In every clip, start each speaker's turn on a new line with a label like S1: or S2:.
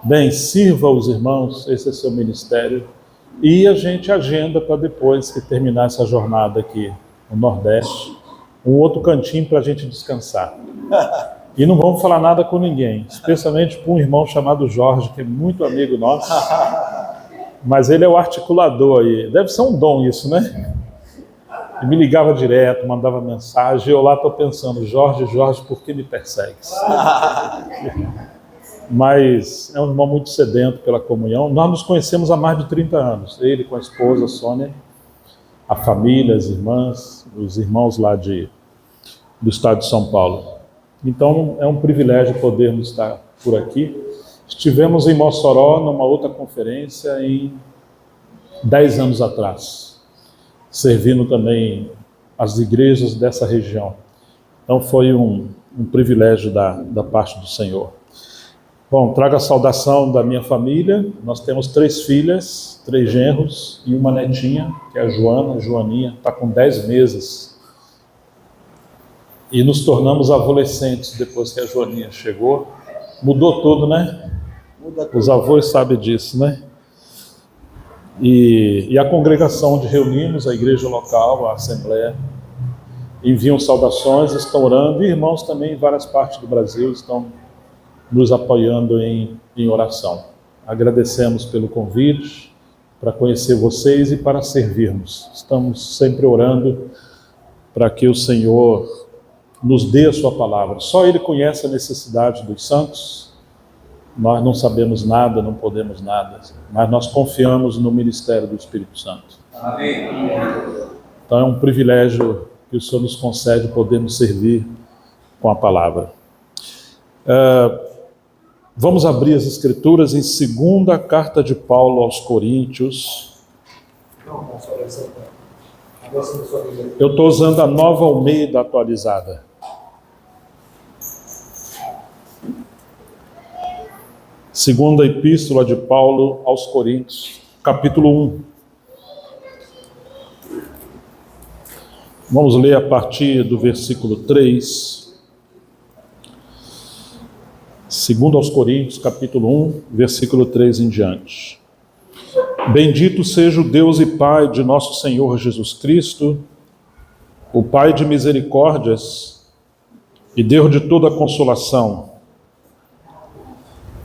S1: Bem, sirva os irmãos, esse é seu ministério. E a gente agenda para depois que terminar essa jornada aqui no Nordeste, um outro cantinho para a gente descansar. E não vamos falar nada com ninguém, especialmente com um irmão chamado Jorge, que é muito amigo nosso. Mas ele é o articulador aí. Deve ser um dom isso, né? E me ligava direto, mandava mensagem. Eu lá estou pensando, Jorge, por que me persegues? Mas é um irmão muito sedento pela comunhão. Nós nos conhecemos há mais de 30 anos. Ele com a esposa, Sônia, a família, as irmãs, os irmãos lá do estado de São Paulo. Então é um privilégio podermos estar por aqui. Estivemos em Mossoró numa outra conferência em 10 anos atrás, servindo também as igrejas dessa região. Então foi um privilégio da parte do Senhor. Bom, trago a saudação da minha família. Nós temos 3 filhas, 3 genros e uma netinha, que é a Joaninha, está com 10 meses. E nos tornamos adolescentes depois que a Joaninha chegou. Mudou tudo, né? Os avós sabem disso, né? E a congregação onde reunimos, a igreja local, a Assembleia, enviam saudações, estão orando, e irmãos também em várias partes do Brasil estão nos apoiando em oração. Agradecemos pelo convite para conhecer vocês e para servirmos. Estamos sempre orando para que o Senhor nos dê a sua palavra. Só Ele conhece a necessidade dos santos. Nós não sabemos nada, não podemos nada, mas nós confiamos no ministério do Espírito Santo.
S2: Amém.
S1: Então é um privilégio que o Senhor nos concede podermos servir com a palavra. Vamos abrir as Escrituras em 2ª Carta de Paulo aos Coríntios. Eu estou usando a Nova Almeida atualizada. 2ª Epístola de Paulo aos Coríntios, capítulo 1. Vamos ler a partir do versículo 3. 2 aos Coríntios, capítulo 1, versículo 3 em diante. Bendito seja o Deus e Pai de nosso Senhor Jesus Cristo, o Pai de misericórdias e Deus de toda consolação.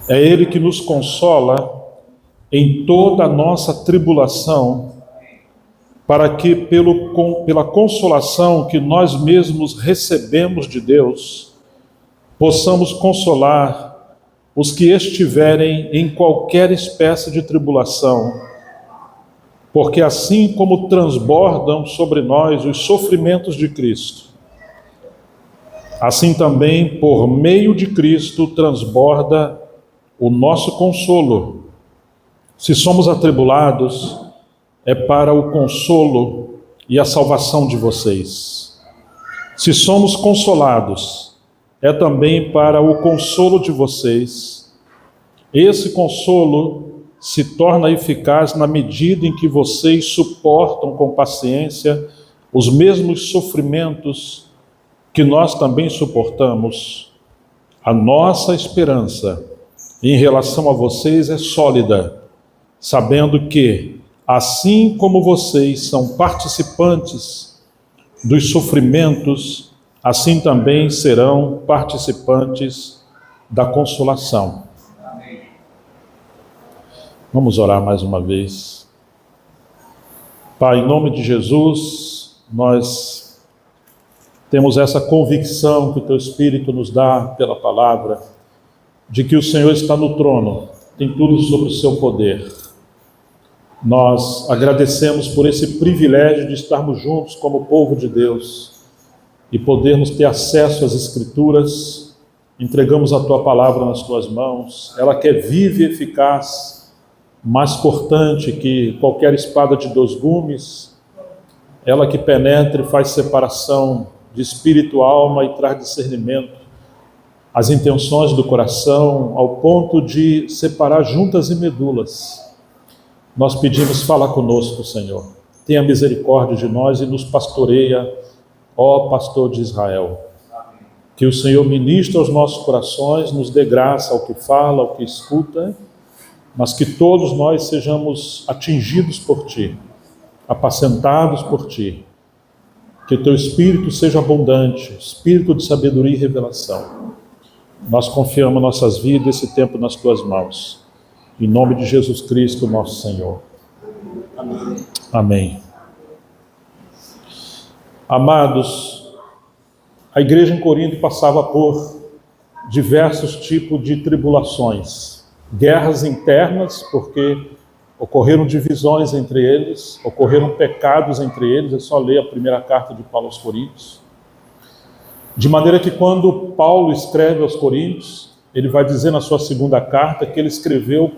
S1: É Ele que nos consola em toda a nossa tribulação, para que pela consolação que nós mesmos recebemos de Deus, possamos consolar os que estiverem em qualquer espécie de tribulação, porque assim como transbordam sobre nós os sofrimentos de Cristo, assim também por meio de Cristo transborda o nosso consolo. Se somos atribulados, é para o consolo e a salvação de vocês. Se somos consolados, é também para o consolo de vocês. Esse consolo se torna eficaz na medida em que vocês suportam com paciência os mesmos sofrimentos que nós também suportamos. A nossa esperança em relação a vocês é sólida, sabendo que, assim como vocês são participantes dos sofrimentos, assim também serão participantes da consolação.
S2: Amém.
S1: Vamos orar mais uma vez. Pai, em nome de Jesus, nós temos essa convicção que o Teu Espírito nos dá pela palavra, de que o Senhor está no trono, tem tudo sob o seu poder. Nós agradecemos por esse privilégio de estarmos juntos como povo de Deus e podermos ter acesso às Escrituras. Entregamos a Tua palavra nas Tuas mãos, ela que é viva e eficaz, mais cortante que qualquer espada de 2 gumes, ela que penetra e faz separação de espírito, alma e traz discernimento as intenções do coração, ao ponto de separar juntas e medulas. Nós pedimos, fala conosco, Senhor. Tenha misericórdia de nós e nos pastoreia, ó pastor de Israel. Que o Senhor ministre aos nossos corações, nos dê graça ao que fala, ao que escuta, mas que todos nós sejamos atingidos por Ti, apacentados por Ti. Que Teu Espírito seja abundante, Espírito de sabedoria e revelação. Nós confiamos nossas vidas, esse tempo nas Tuas mãos. Em nome de Jesus Cristo, nosso Senhor. Amém. Amém. Amados, a igreja em Corinto passava por diversos tipos de tribulações. Guerras internas, porque ocorreram divisões entre eles, ocorreram pecados entre eles, é só ler a primeira carta de Paulo aos Coríntios. De maneira que quando Paulo escreve aos Coríntios, ele vai dizer na sua segunda carta que ele escreveu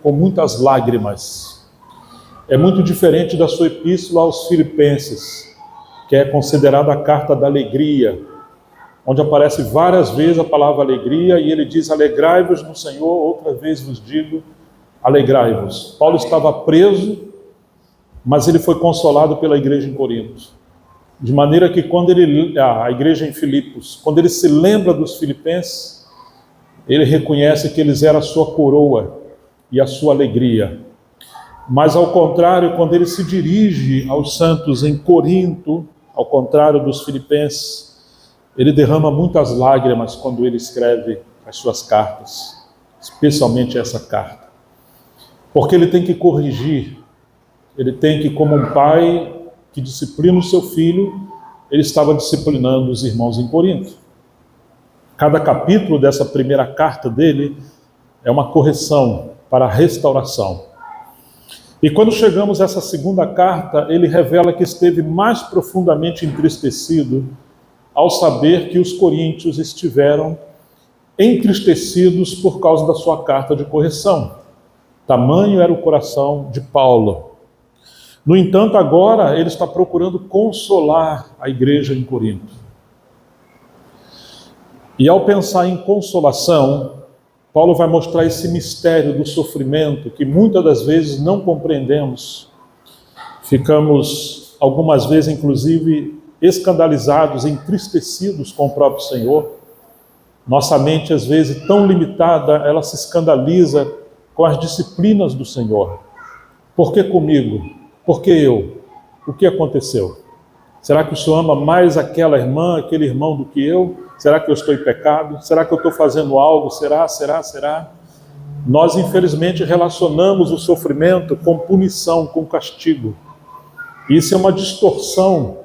S1: com muitas lágrimas. É muito diferente da sua epístola aos Filipenses, que é considerada a carta da alegria, onde aparece várias vezes a palavra alegria, e ele diz: alegrai-vos no Senhor, outra vez vos digo, alegrai-vos. Paulo estava preso, mas ele foi consolado pela igreja em Corinto. De maneira que quando a igreja em Filipos, quando ele se lembra dos filipenses, ele reconhece que eles eram a sua coroa e a sua alegria. Mas ao contrário, quando ele se dirige aos santos em Corinto, ao contrário dos filipenses, ele derrama muitas lágrimas quando ele escreve as suas cartas, especialmente essa carta. Porque ele tem que corrigir, ele tem que, como um pai que disciplina o seu filho, ele estava disciplinando os irmãos em Corinto. Cada capítulo dessa primeira carta dele é uma correção para a restauração. E quando chegamos a essa segunda carta, ele revela que esteve mais profundamente entristecido ao saber que os coríntios estiveram entristecidos por causa da sua carta de correção. Tamanho era o coração de Paulo. No entanto, agora ele está procurando consolar a igreja em Corinto. E ao pensar em consolação, Paulo vai mostrar esse mistério do sofrimento que muitas das vezes não compreendemos. Ficamos, algumas vezes, inclusive, escandalizados, entristecidos com o próprio Senhor. Nossa mente, às vezes, tão limitada, ela se escandaliza com as disciplinas do Senhor. Por que comigo? Por que eu? O que aconteceu? Será que o Senhor ama mais aquela irmã, aquele irmão do que eu? Será que eu estou em pecado? Será que eu estou fazendo algo? Será? Nós, infelizmente, relacionamos o sofrimento com punição, com castigo. Isso é uma distorção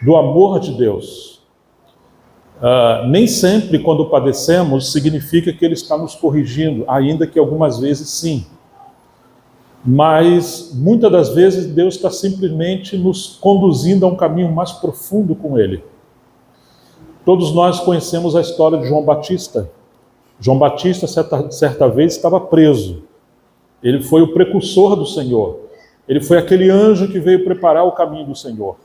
S1: do amor de Deus. Nem sempre, quando padecemos, significa que Ele está nos corrigindo, ainda que algumas vezes sim. Mas, muitas das vezes, Deus está simplesmente nos conduzindo a um caminho mais profundo com Ele. Todos nós conhecemos a história de João Batista. João Batista, certa vez, estava preso. Ele foi o precursor do Senhor. Ele foi aquele anjo que veio preparar o caminho do Senhor.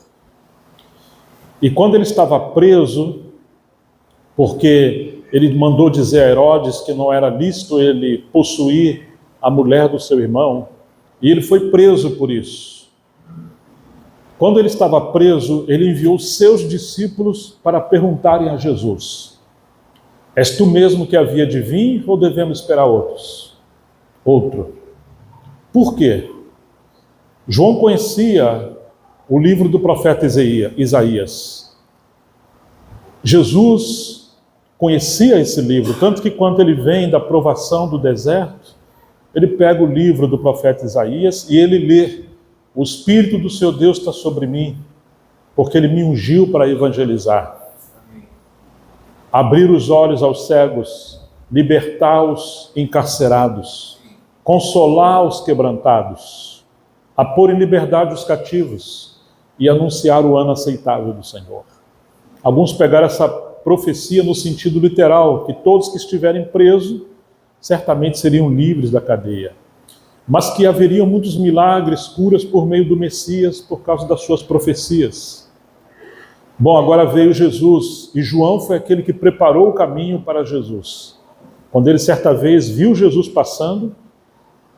S1: E quando ele estava preso, porque ele mandou dizer a Herodes que não era lícito ele possuir a mulher do seu irmão, e ele foi preso por isso. Quando ele estava preso, ele enviou seus discípulos para perguntarem a Jesus: és tu mesmo que havia de vir ou devemos esperar outro? Por quê? João conhecia o livro do profeta Isaías. Jesus conhecia esse livro, tanto que quando ele vem da provação do deserto, ele pega o livro do profeta Isaías e ele lê: o Espírito do seu Deus está sobre mim, porque ele me ungiu para evangelizar, abrir os olhos aos cegos, libertar os encarcerados, consolar os quebrantados, a pôr em liberdade os cativos e anunciar o ano aceitável do Senhor. Alguns pegaram essa profecia no sentido literal, que todos que estiverem presos certamente seriam livres da cadeia, mas que haveriam muitos milagres, curas por meio do Messias por causa das suas profecias. Bom, agora veio Jesus, e João foi aquele que preparou o caminho para Jesus. Quando ele certa vez viu Jesus passando,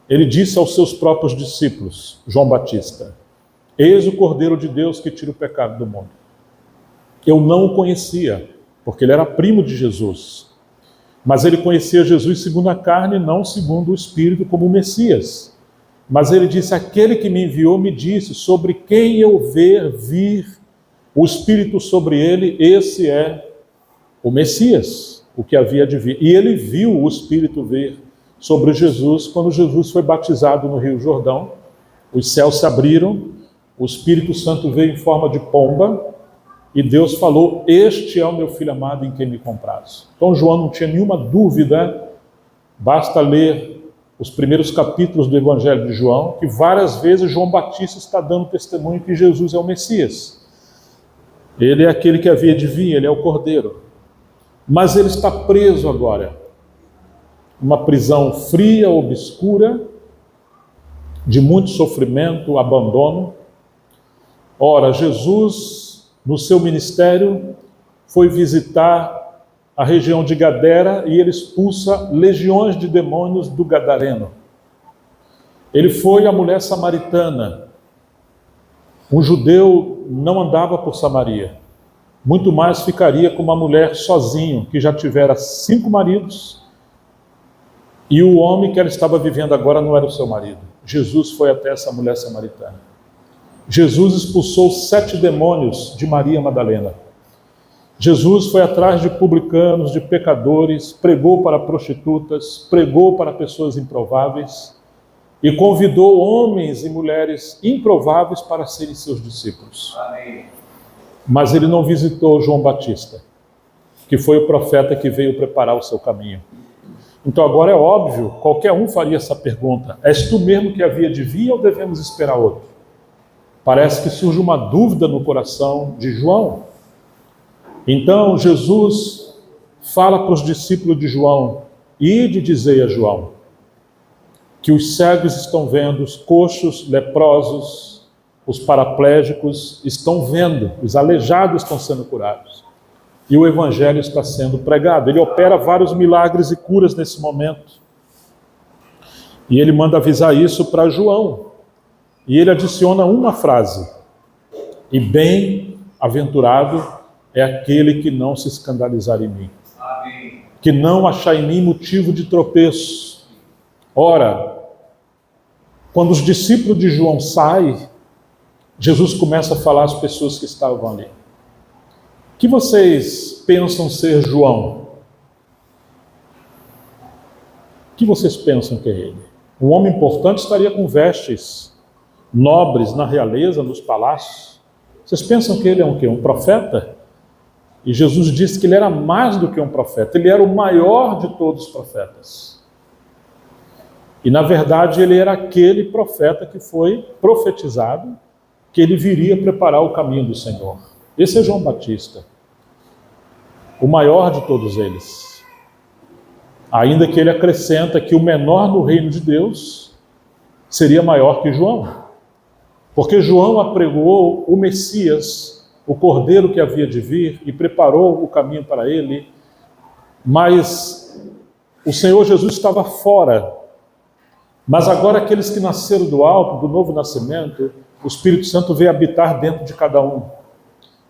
S1: ele disse aos seus próprios discípulos, João Batista: eis o Cordeiro de Deus que tira o pecado do mundo. Eu não o conhecia, porque ele era primo de Jesus. Mas ele conhecia Jesus segundo a carne, não segundo o Espírito, como o Messias. Mas ele disse: aquele que me enviou me disse, sobre quem eu ver vir o Espírito sobre ele, esse é o Messias, o que havia de vir. E ele viu o Espírito vir sobre Jesus quando Jesus foi batizado no Rio Jordão. Os céus se abriram, o Espírito Santo veio em forma de pomba, e Deus falou: este é o meu filho amado em quem me comprazo. Então João não tinha nenhuma dúvida, basta ler os primeiros capítulos do Evangelho de João, que várias vezes João Batista está dando testemunho que Jesus é o Messias. Ele é aquele que havia de vir, ele é o Cordeiro. Mas ele está preso agora, uma prisão fria, obscura, de muito sofrimento, abandono. Ora, Jesus, no seu ministério, foi visitar a região de Gadara e ele expulsa legiões de demônios do Gadareno. Ele foi à mulher samaritana. Um judeu não andava por Samaria, muito mais ficaria com uma mulher sozinho, que já tivera 5 maridos, e o homem que ela estava vivendo agora não era o seu marido. Jesus foi até essa mulher samaritana. Jesus expulsou 7 demônios de Maria Madalena. Jesus foi atrás de publicanos, de pecadores, pregou para prostitutas, pregou para pessoas improváveis e convidou homens e mulheres improváveis para serem seus discípulos. Amém. Mas ele não visitou João Batista, que foi o profeta que veio preparar o seu caminho. Então agora é óbvio, qualquer um faria essa pergunta: és tu mesmo que havia de vir ou devemos esperar outro? Parece que surge uma dúvida no coração de João. Então Jesus fala para os discípulos de João: ide dizer a João que os cegos estão vendo, os coxos, leprosos, os paraplégicos estão vendo, os aleijados estão sendo curados. E o evangelho está sendo pregado. Ele opera vários milagres e curas nesse momento. E ele manda avisar isso para João. E ele adiciona uma frase: e bem-aventurado é aquele que não se escandalizar em mim. Amém. Que não achar em mim motivo de tropeço. Ora, quando os discípulos de João saem, Jesus começa a falar às pessoas que estavam ali: que vocês pensam ser João? Que vocês pensam que é ele? Um homem importante estaria com vestes nobres na realeza, nos palácios. Vocês pensam que ele é um quê? Um profeta? E Jesus disse que ele era mais do que um profeta, ele era o maior de todos os profetas. E na verdade ele era aquele profeta que foi profetizado, que ele viria preparar o caminho do Senhor. Esse é João Batista, o maior de todos eles. Ainda que ele acrescenta que o menor no reino de Deus seria maior que João. Porque João apregoou o Messias, o Cordeiro que havia de vir, e preparou o caminho para ele. Mas o Senhor Jesus estava fora. Mas agora aqueles que nasceram do alto, do novo nascimento, o Espírito Santo veio habitar dentro de cada um.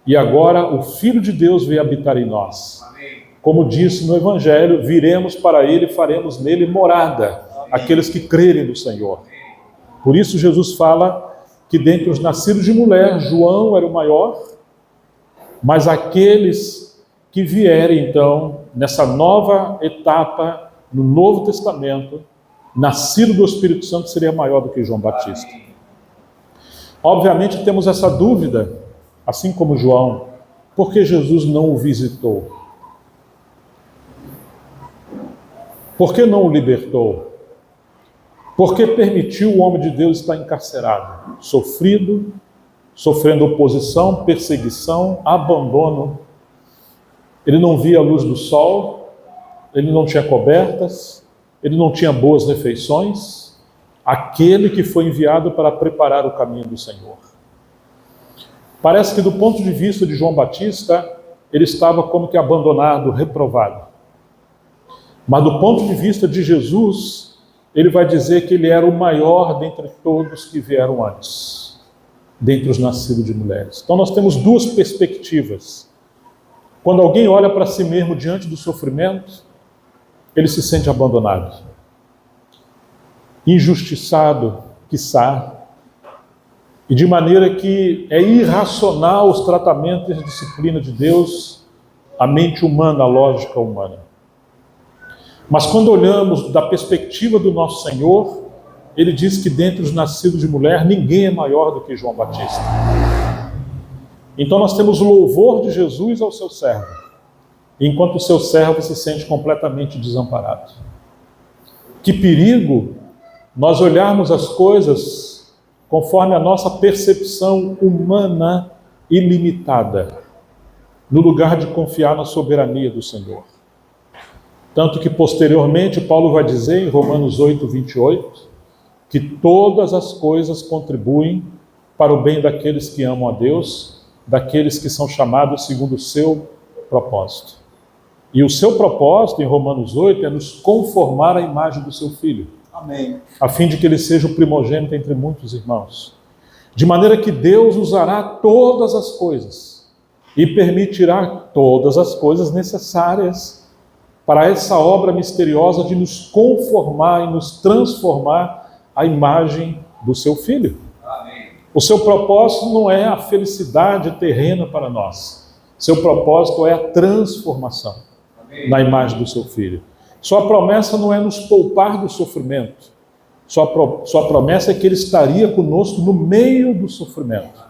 S1: E agora o Filho de Deus veio habitar em nós. Amém. Como disse no Evangelho, viremos para ele e faremos nele morada. Amém. Aqueles que crerem no Senhor. Por isso Jesus fala que dentre os nascidos de mulher, João era o maior, mas aqueles que vierem então, nessa nova etapa, no Novo Testamento, nascido do Espírito Santo, seria maior do que João Batista. Obviamente temos essa dúvida, assim como João: por que Jesus não o visitou? Por que não o libertou? Por que permitiu o homem de Deus estar encarcerado, sofrido, sofrendo oposição, perseguição, abandono? Ele não via a luz do sol, ele não tinha cobertas, ele não tinha boas refeições. Aquele que foi enviado para preparar o caminho do Senhor. Parece que do ponto de vista de João Batista, ele estava como que abandonado, reprovado. Mas do ponto de vista de Jesus, ele vai dizer que ele era o maior dentre todos que vieram antes, dentre os nascidos de mulheres. Então nós temos duas perspectivas. Quando alguém olha para si mesmo diante do sofrimento, ele se sente abandonado, injustiçado, quiçá, e de maneira que é irracional os tratamentos e a disciplina de Deus, a mente humana, a lógica humana. Mas quando olhamos da perspectiva do nosso Senhor, ele diz que dentre os nascidos de mulher, ninguém é maior do que João Batista. Então nós temos o louvor de Jesus ao seu servo, enquanto o seu servo se sente completamente desamparado. Que perigo nós olharmos as coisas conforme a nossa percepção humana ilimitada, no lugar de confiar na soberania do Senhor. Tanto que posteriormente Paulo vai dizer em Romanos 8, 28, que todas as coisas contribuem para o bem daqueles que amam a Deus, daqueles que são chamados segundo o seu propósito. E o seu propósito, em Romanos 8, é nos conformar à imagem do seu Filho.
S2: Amém.
S1: A fim de que ele seja o primogênito entre muitos irmãos. De maneira que Deus usará todas as coisas e permitirá todas as coisas necessárias para essa obra misteriosa de nos conformar e nos transformar à imagem do seu Filho.
S2: Amém.
S1: O seu propósito não é a felicidade terrena para nós. Seu propósito é a transformação na imagem do seu Filho. Sua promessa não é nos poupar do sofrimento. Sua promessa é que Ele estaria conosco no meio do sofrimento.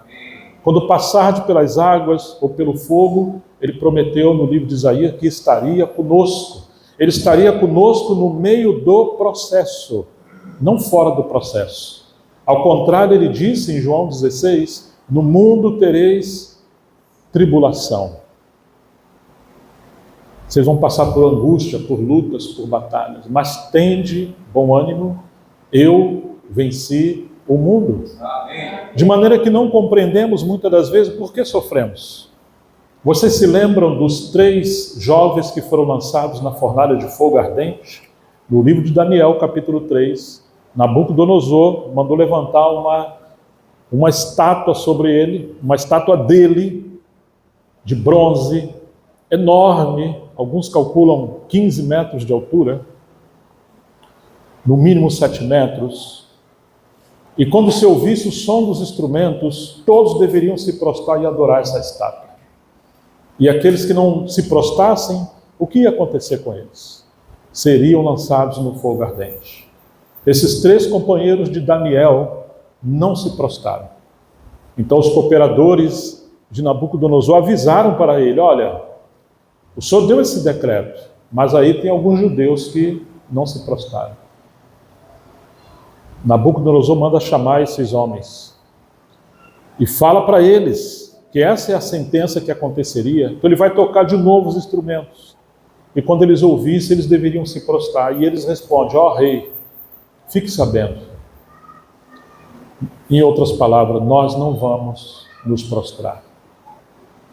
S1: Quando passar pelas águas ou pelo fogo, Ele prometeu no livro de Isaías que estaria conosco. Ele estaria conosco no meio do processo, não fora do processo. Ao contrário, Ele disse em João 16, no mundo tereis tribulação. Vocês vão passar por angústia, por lutas, por batalhas, mas tende bom ânimo, eu venci o mundo.
S2: Amém.
S1: De maneira que não compreendemos muitas das vezes por que sofremos. Vocês se lembram dos 3 jovens que foram lançados na fornalha de fogo ardente? No livro de Daniel, capítulo 3, Nabucodonosor mandou levantar uma estátua sobre ele, uma estátua dele, de bronze, enorme, alguns calculam 15 metros de altura, no mínimo 7 metros, e quando se ouvisse o som dos instrumentos, todos deveriam se prostrar e adorar essa estátua. E aqueles que não se prostrassem, o que ia acontecer com eles? Seriam lançados no fogo ardente. Esses 3 companheiros de Daniel não se prostraram. Então os cooperadores de Nabucodonosor avisaram para ele, olha, o senhor deu esse decreto, mas aí tem alguns judeus que não se prostraram. Nabucodonosor manda chamar esses homens e fala para eles que essa é a sentença que aconteceria. Então ele vai tocar de novo os instrumentos. E quando eles ouvissem, eles deveriam se prostrar. E eles respondem, ó rei, fique sabendo. Em outras palavras, nós não vamos nos prostrar.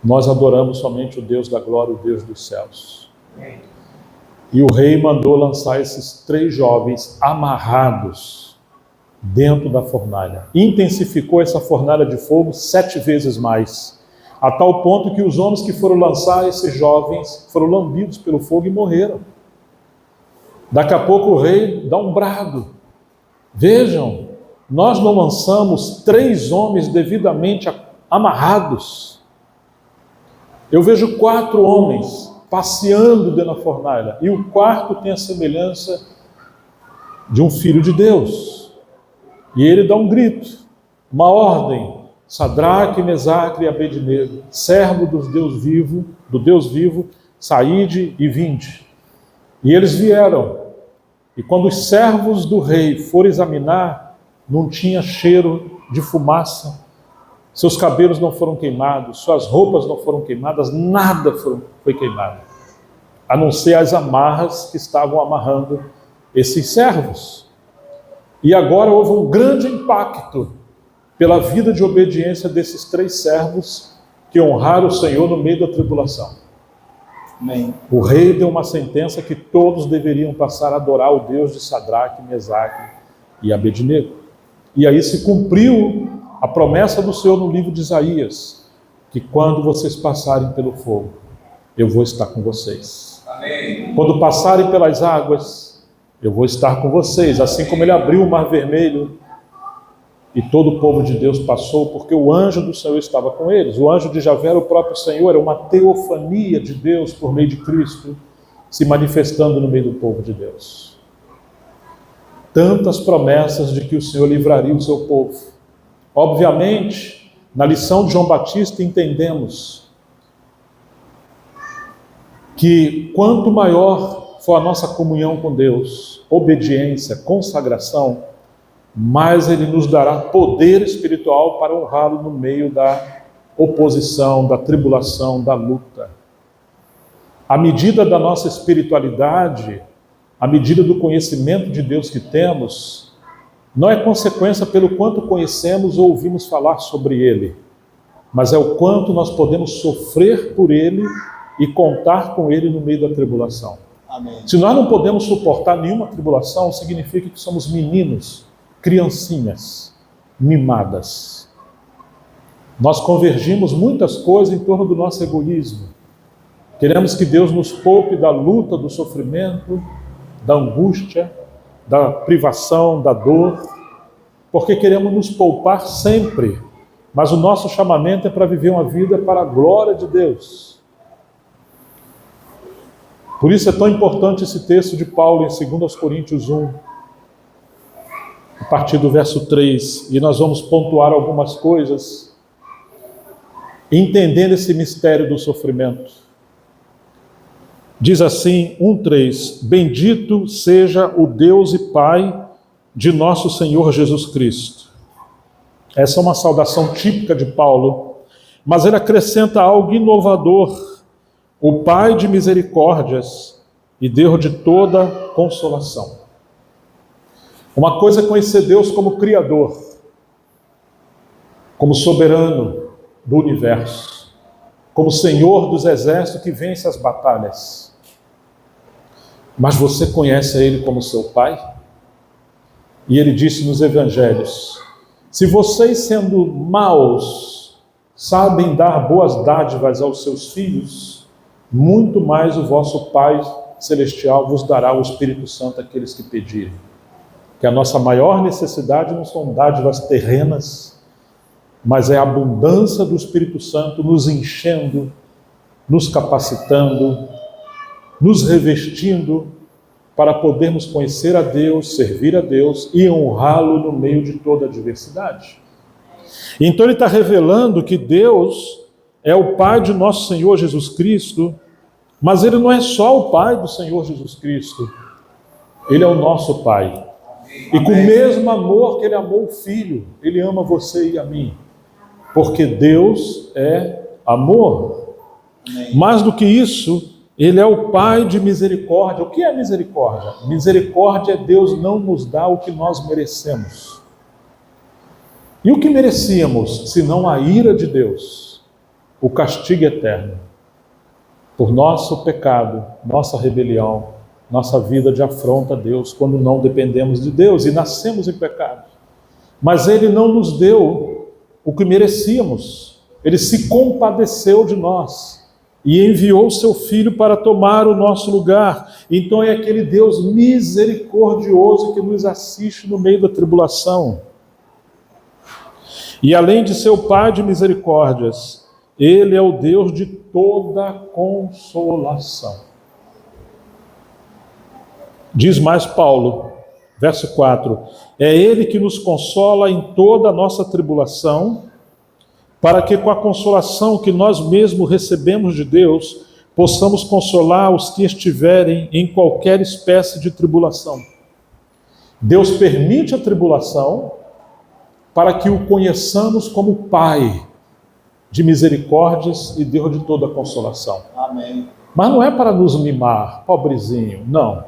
S1: Nós adoramos somente o Deus da glória, o Deus dos céus. E o rei mandou lançar esses 3 jovens amarrados dentro da fornalha. Intensificou essa fornalha de fogo 7 vezes mais, a tal ponto que os homens que foram lançar esses jovens foram lambidos pelo fogo e morreram. Daqui a pouco o rei dá um brado. Vejam, nós não lançamos 3 homens devidamente amarrados. Eu vejo 4 homens passeando dentro da fornalha, e o 4º tem a semelhança de um filho de Deus. E ele dá um grito, uma ordem, Sadraque, Mesaque e Abednego, servo do Deus vivo, saíde e vinde. E eles vieram, e quando os servos do rei foram examinar, não tinha cheiro de fumaça, seus cabelos não foram queimados, suas roupas não foram queimadas, nada foi queimado, a não ser as amarras que estavam amarrando esses servos. E agora houve um grande impacto pela vida de obediência desses 3 servos que honraram o Senhor no meio da tribulação.
S2: Amém.
S1: O rei deu uma sentença que todos deveriam passar a adorar o Deus de Sadraque, Mesaque e Abednego. E aí se cumpriu a promessa do Senhor no livro de Isaías, que quando vocês passarem pelo fogo, eu vou estar com vocês.
S2: Amém.
S1: Quando passarem pelas águas, eu vou estar com vocês, assim como ele abriu o mar vermelho e todo o povo de Deus passou, porque o anjo do Senhor estava com eles. O anjo de Javé era o próprio Senhor, era uma teofania de Deus por meio de Cristo, se manifestando no meio do povo de Deus. Tantas promessas de que o Senhor livraria o seu povo. Obviamente, na lição de João Batista entendemos que quanto maior for a nossa comunhão com Deus, obediência, consagração, mais Ele nos dará poder espiritual para honrá-lo no meio da oposição, da tribulação, da luta. À medida da nossa espiritualidade, à medida do conhecimento de Deus que temos, não é consequência pelo quanto conhecemos ou ouvimos falar sobre Ele, mas é o quanto nós podemos sofrer por Ele e contar com Ele no meio da tribulação.
S2: Amém.
S1: Se nós não podemos suportar nenhuma tribulação, significa que somos meninos, criancinhas, mimadas. Nós convergimos muitas coisas em torno do nosso egoísmo. Queremos que Deus nos poupe da luta, do sofrimento, da angústia, da privação, da dor, porque queremos nos poupar sempre. Mas o nosso chamamento é para viver uma vida para a glória de Deus. Por isso é tão importante esse texto de Paulo em 2 Coríntios 1, a partir do verso 3, e nós vamos pontuar algumas coisas, entendendo esse mistério do sofrimento. Diz assim, 1:3, bendito seja o Deus e Pai de nosso Senhor Jesus Cristo. Essa é uma saudação típica de Paulo, mas ele acrescenta algo inovador, o Pai de misericórdias e Deus de toda consolação. Uma coisa é conhecer Deus como Criador, como soberano do universo, como Senhor dos exércitos que vence as batalhas. Mas você conhece a Ele como seu Pai? E Ele disse nos Evangelhos, se vocês sendo maus sabem dar boas dádivas aos seus filhos, muito mais o vosso Pai Celestial vos dará o Espírito Santo àqueles que pedirem. Que a nossa maior necessidade não são dádivas terrenas, mas é a abundância do Espírito Santo nos enchendo, nos capacitando, nos revestindo para podermos conhecer a Deus, servir a Deus e honrá-lo no meio de toda a adversidade. Então ele está revelando que Deus é o Pai de nosso Senhor Jesus Cristo, mas Ele não é só o Pai do Senhor Jesus Cristo, Ele é o nosso Pai. E com o mesmo amor que Ele amou o Filho, Ele ama você e a mim, porque Deus é amor.
S2: Amém.
S1: Mais do que isso, Ele é o Pai de misericórdia. O que é misericórdia? Misericórdia é Deus não nos dar o que nós merecemos. E o que merecíamos, senão a ira de Deus, o castigo eterno, por nosso pecado, nossa rebelião, nossa vida de afronta a Deus, quando não dependemos de Deus e nascemos em pecado. Mas Ele não nos deu o que merecíamos, Ele se compadeceu de nós e enviou seu Filho para tomar o nosso lugar. Então é aquele Deus misericordioso que nos assiste no meio da tribulação. E além de ser o Pai de misericórdias, Ele é o Deus de toda consolação. Diz mais Paulo, verso 4, é Ele que nos consola em toda a nossa tribulação, para que com a consolação que nós mesmos recebemos de Deus, possamos consolar os que estiverem em qualquer espécie de tribulação. Deus permite a tribulação para que o conheçamos como Pai de misericórdias e Deus de toda consolação.
S2: Amém.
S1: Mas não é para nos mimar, pobrezinho, não.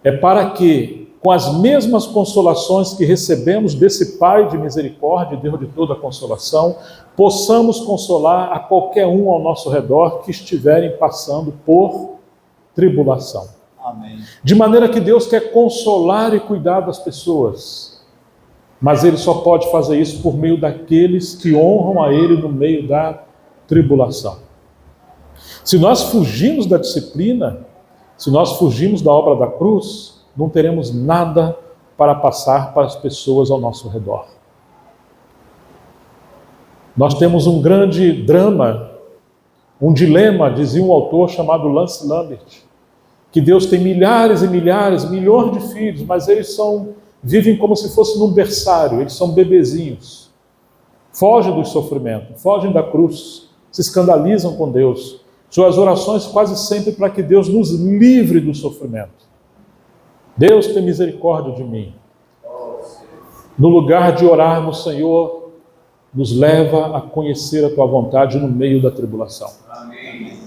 S1: É para que, com as mesmas consolações que recebemos desse Pai de misericórdia e Deus de toda consolação, possamos consolar a qualquer um ao nosso redor que estiverem passando por tribulação.
S2: Amém.
S1: De maneira que Deus quer consolar e cuidar das pessoas, mas Ele só pode fazer isso por meio daqueles que honram a Ele no meio da tribulação. Se nós fugirmos da disciplina, se nós fugirmos da obra da cruz, não teremos nada para passar para as pessoas ao nosso redor. Nós temos um grande drama, um dilema, dizia um autor chamado Lance Lambert, que Deus tem milhares e milhares, milhões de filhos, mas eles vivem como se fosse num berçário, eles são bebezinhos. Fogem do sofrimento, fogem da cruz, se escandalizam com Deus. Suas orações quase sempre para que Deus nos livre do sofrimento. Deus tem misericórdia de mim. No lugar de orarmos, Senhor, nos leva a conhecer a Tua vontade no meio da tribulação.
S2: Amém.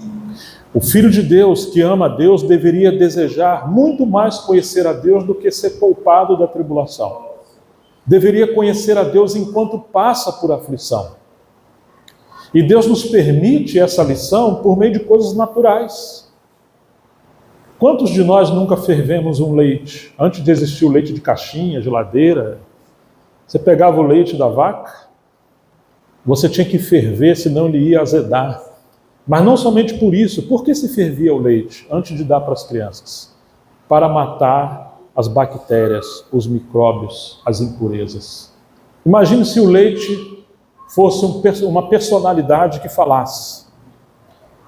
S1: O Filho de Deus, que ama a Deus, deveria desejar muito mais conhecer a Deus do que ser poupado da tribulação. Deveria conhecer a Deus enquanto passa por aflição. E Deus nos permite essa lição por meio de coisas naturais. Quantos de nós nunca fervemos um leite? Antes de existir o leite de caixinha, geladeira, você pegava o leite da vaca, você tinha que ferver, senão ele ia azedar. Mas não somente por isso. Por que se fervia o leite antes de dar para as crianças? Para matar as bactérias, os micróbios, as impurezas. Imagine se o leite fosse uma personalidade que falasse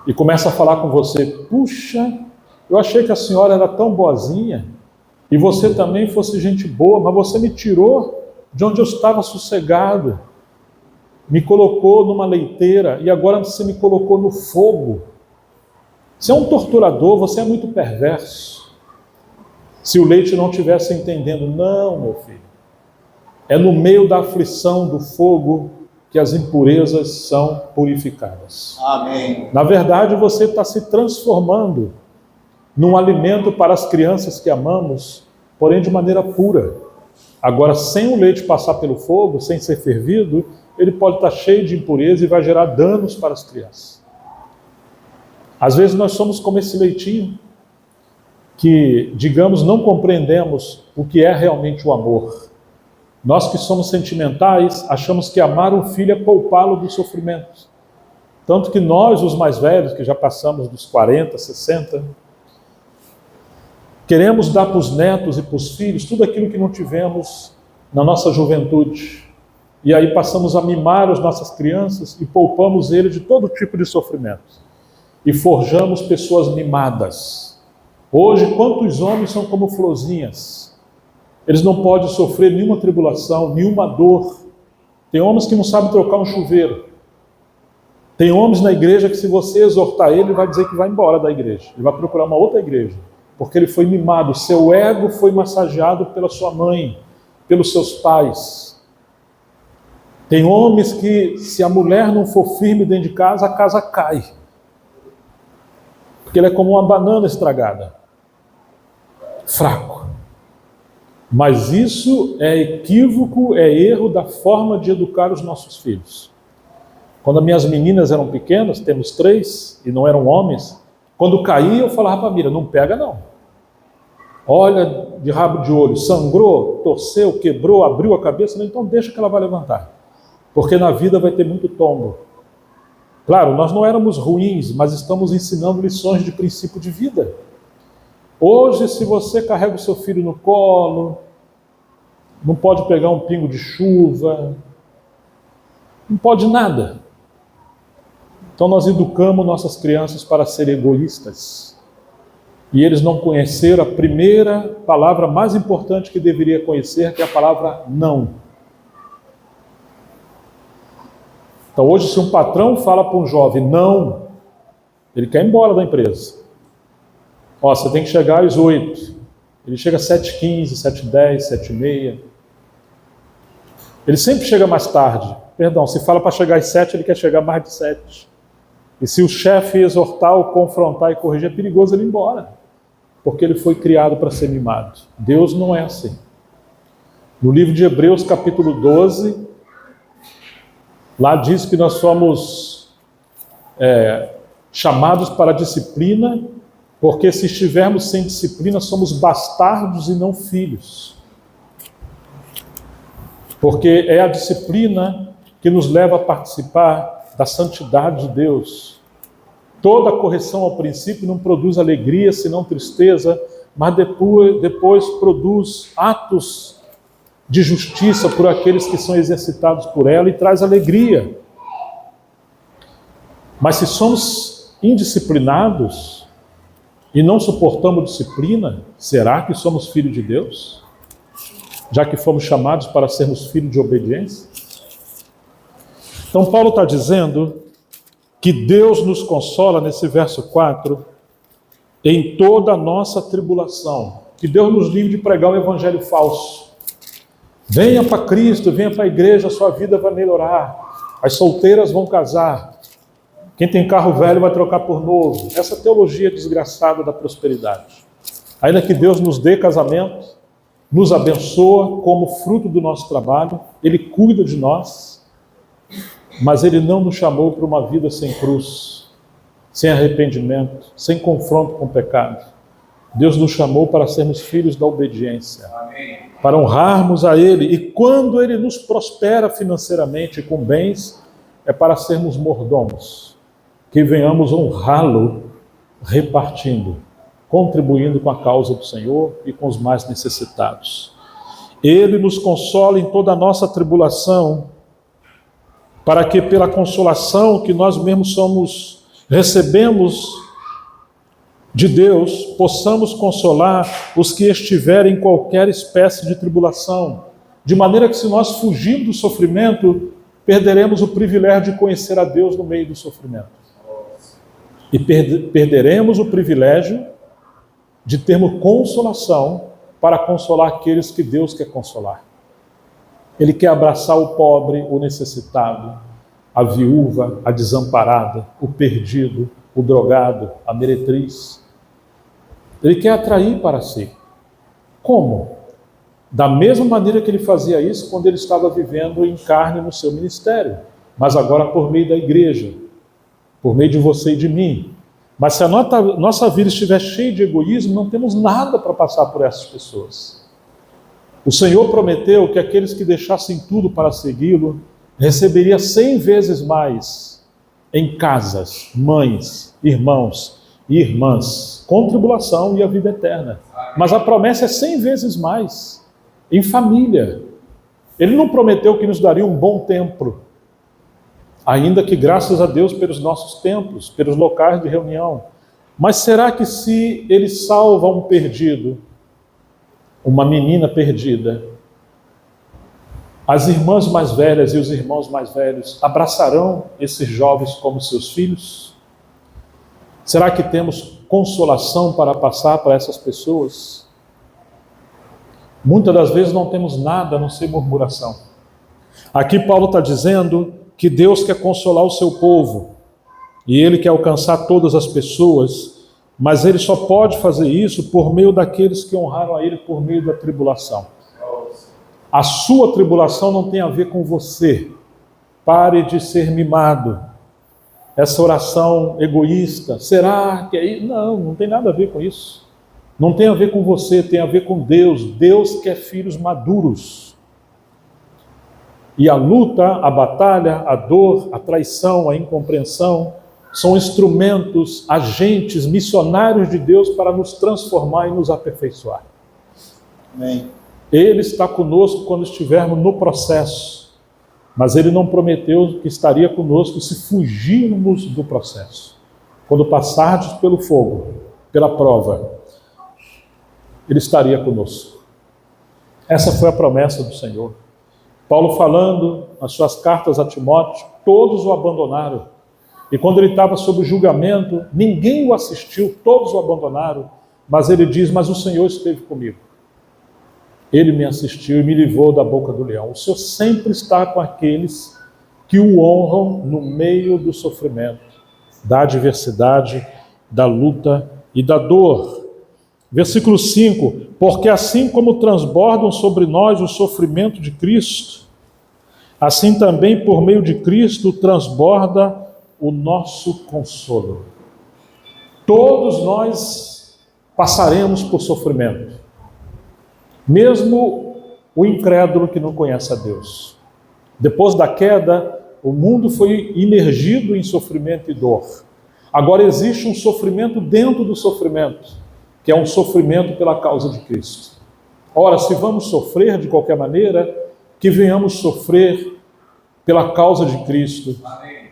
S1: e começa a falar com você: puxa, eu achei que a senhora era tão boazinha e você também fosse gente boa, mas você me tirou de onde eu estava sossegado, me colocou numa leiteira e agora você me colocou no fogo. Você é um torturador, você é muito perverso. Se o leite não estivesse entendendo: não, meu filho, é no meio da aflição do fogo que as impurezas são purificadas.
S2: Amém.
S1: Na verdade, você está se transformando num alimento para as crianças que amamos, porém de maneira pura. Agora, sem o leite passar pelo fogo, sem ser fervido, ele pode estar cheio de impureza e vai gerar danos para as crianças. Às vezes nós somos como esse leitinho, que, digamos, não compreendemos o que é realmente o amor. Nós que somos sentimentais, achamos que amar um filho é poupá-lo do sofrimento. Tanto que nós, os mais velhos, que já passamos dos 40, 60, queremos dar para os netos e para os filhos tudo aquilo que não tivemos na nossa juventude. E aí passamos a mimar as nossas crianças e poupamos eles de todo tipo de sofrimento. E forjamos pessoas mimadas. Hoje, quantos homens são como florzinhas? Eles não podem sofrer nenhuma tribulação, nenhuma dor. Tem homens que não sabem trocar um chuveiro. Tem homens na igreja que, se você exortar ele, ele vai dizer que vai embora da igreja. Ele vai procurar uma outra igreja. Porque ele foi mimado. Seu ego foi massageado pela sua mãe, pelos seus pais. Tem homens que, se a mulher não for firme dentro de casa, a casa cai. Porque ele é como uma banana estragada. Fraco. Mas isso é equívoco, é erro da forma de educar os nossos filhos. Quando as minhas meninas eram pequenas, temos 3, e não eram homens, quando caía eu falava para a Mira: não pega não. Olha de rabo de olho, sangrou, torceu, quebrou, abriu a cabeça, então deixa que ela vai levantar. Porque na vida vai ter muito tombo. Claro, nós não éramos ruins, mas estamos ensinando lições de princípio de vida. Hoje, se você carrega o seu filho no colo, não pode pegar um pingo de chuva, não pode nada. Então nós educamos nossas crianças para serem egoístas. E eles não conheceram a primeira palavra mais importante que deveria conhecer, que é a palavra não. Então hoje, se um patrão fala para um jovem não, ele quer ir embora da empresa. Ó, você tem que chegar às 8. Ele chega às 7h15, 7h10, 7h30. Ele sempre chega mais tarde. Perdão, se fala para chegar às 7, ele quer chegar mais de 7. E se o chefe exortar, ou confrontar e corrigir, é perigoso ele ir embora. Porque ele foi criado para ser mimado. Deus não é assim. No livro de Hebreus, capítulo 12, lá diz que nós somos chamados para a disciplina, porque se estivermos sem disciplina, somos bastardos e não filhos. Porque é a disciplina que nos leva a participar da santidade de Deus. Toda correção ao princípio não produz alegria, senão tristeza, mas depois produz atos de justiça por aqueles que são exercitados por ela e traz alegria. Mas se somos indisciplinados e não suportamos disciplina, será que somos filhos de Deus? Já que fomos chamados para sermos filhos de obediência? Então Paulo está dizendo que Deus nos consola, nesse verso 4, em toda a nossa tribulação. Que Deus nos livre de pregar um evangelho falso. Venha para Cristo, venha para a igreja, a sua vida vai melhorar. As solteiras vão casar. Quem tem carro velho vai trocar por novo. Essa teologia desgraçada da prosperidade. Ainda que Deus nos dê casamento, nos abençoa como fruto do nosso trabalho, Ele cuida de nós, mas Ele não nos chamou para uma vida sem cruz, sem arrependimento, sem confronto com o pecado. Deus nos chamou para sermos filhos da obediência, para honrarmos a Ele, e quando Ele nos prospera financeiramente com bens, é para sermos mordomos, que venhamos honrá-lo repartindo, contribuindo com a causa do Senhor e com os mais necessitados. Ele nos consola em toda a nossa tribulação, para que pela consolação que nós mesmos recebemos de Deus, possamos consolar os que estiverem em qualquer espécie de tribulação, de maneira que se nós fugirmos do sofrimento, perderemos o privilégio de conhecer a Deus no meio do sofrimento. E perderemos o privilégio de termos consolação para consolar aqueles que Deus quer consolar. Ele quer abraçar o pobre, o necessitado, a viúva, a desamparada, o perdido, o drogado, a meretriz. Ele quer atrair para si. Como? Da mesma maneira que ele fazia isso quando ele estava vivendo em carne no seu ministério, mas agora por meio da igreja, por meio de você e de mim. Mas se a nossa vida estiver cheia de egoísmo, não temos nada para passar por essas pessoas. O Senhor prometeu que aqueles que deixassem tudo para segui-lo, receberia 100 vezes mais em casas, mães, irmãos e irmãs, com tribulação e a vida eterna. Mas a promessa é 100 vezes mais em família. Ele não prometeu que nos daria um bom templo, ainda que graças a Deus pelos nossos templos, pelos locais de reunião. Mas será que se ele salva um perdido, uma menina perdida, as irmãs mais velhas e os irmãos mais velhos abraçarão esses jovens como seus filhos? Será que temos consolação para passar para essas pessoas? Muitas das vezes não temos nada a não ser murmuração. Aqui Paulo está dizendo que Deus quer consolar o seu povo e Ele quer alcançar todas as pessoas, mas Ele só pode fazer isso por meio daqueles que honraram a Ele por meio da tribulação. A sua tribulação não tem a ver com você. Pare de ser mimado. Essa oração egoísta, será que é isso? Não, não tem nada a ver com isso. Não tem a ver com você, tem a ver com Deus. Deus quer filhos maduros. E a luta, a batalha, a dor, a traição, a incompreensão são instrumentos, agentes, missionários de Deus para nos transformar e nos aperfeiçoar.
S2: Amém.
S1: Ele está conosco quando estivermos no processo, mas Ele não prometeu que estaria conosco se fugirmos do processo. Quando passardes pelo fogo, pela prova, Ele estaria conosco. Essa foi a promessa do Senhor. Paulo falando nas suas cartas a Timóteo, todos o abandonaram. E quando ele estava sob julgamento, ninguém o assistiu, todos o abandonaram. Mas ele diz, mas o Senhor esteve comigo. Ele me assistiu e me livrou da boca do leão. O Senhor sempre está com aqueles que o honram no meio do sofrimento, da adversidade, da luta e da dor. Versículo 5, porque assim como transbordam sobre nós o sofrimento de Cristo, assim também por meio de Cristo transborda o nosso consolo. Todos nós passaremos por sofrimento. Mesmo o incrédulo que não conhece a Deus. Depois da queda, o mundo foi imergido em sofrimento e dor. Agora existe um sofrimento dentro do sofrimento, que é um sofrimento pela causa de Cristo. Ora, se vamos sofrer de qualquer maneira, que venhamos sofrer pela causa de Cristo.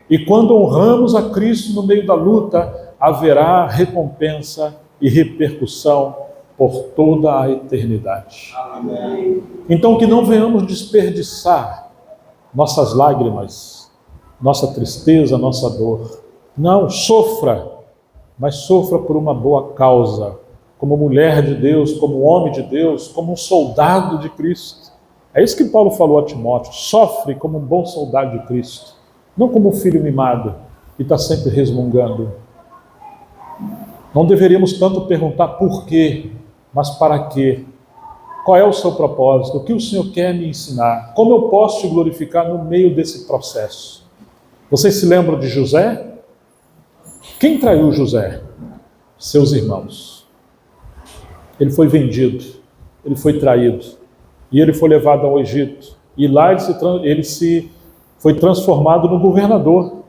S1: E quando honramos a Cristo no meio da luta, haverá recompensa e repercussão por toda a eternidade.
S2: Amém.
S1: Então que não venhamos desperdiçar nossas lágrimas, nossa tristeza, nossa dor. Não, sofra, mas sofra por uma boa causa, como mulher de Deus, como homem de Deus, como um soldado de Cristo. É isso que Paulo falou a Timóteo: sofre como um bom soldado de Cristo, não como um filho mimado que está sempre resmungando. Não deveríamos tanto perguntar por quê, mas para quê? Qual é o seu propósito? O que o Senhor quer me ensinar? Como eu posso te glorificar no meio desse processo? Vocês se lembram de José? Quem traiu José? Seus irmãos. Ele foi vendido, ele foi traído, e ele foi levado ao Egito. E lá ele foi transformado no governador.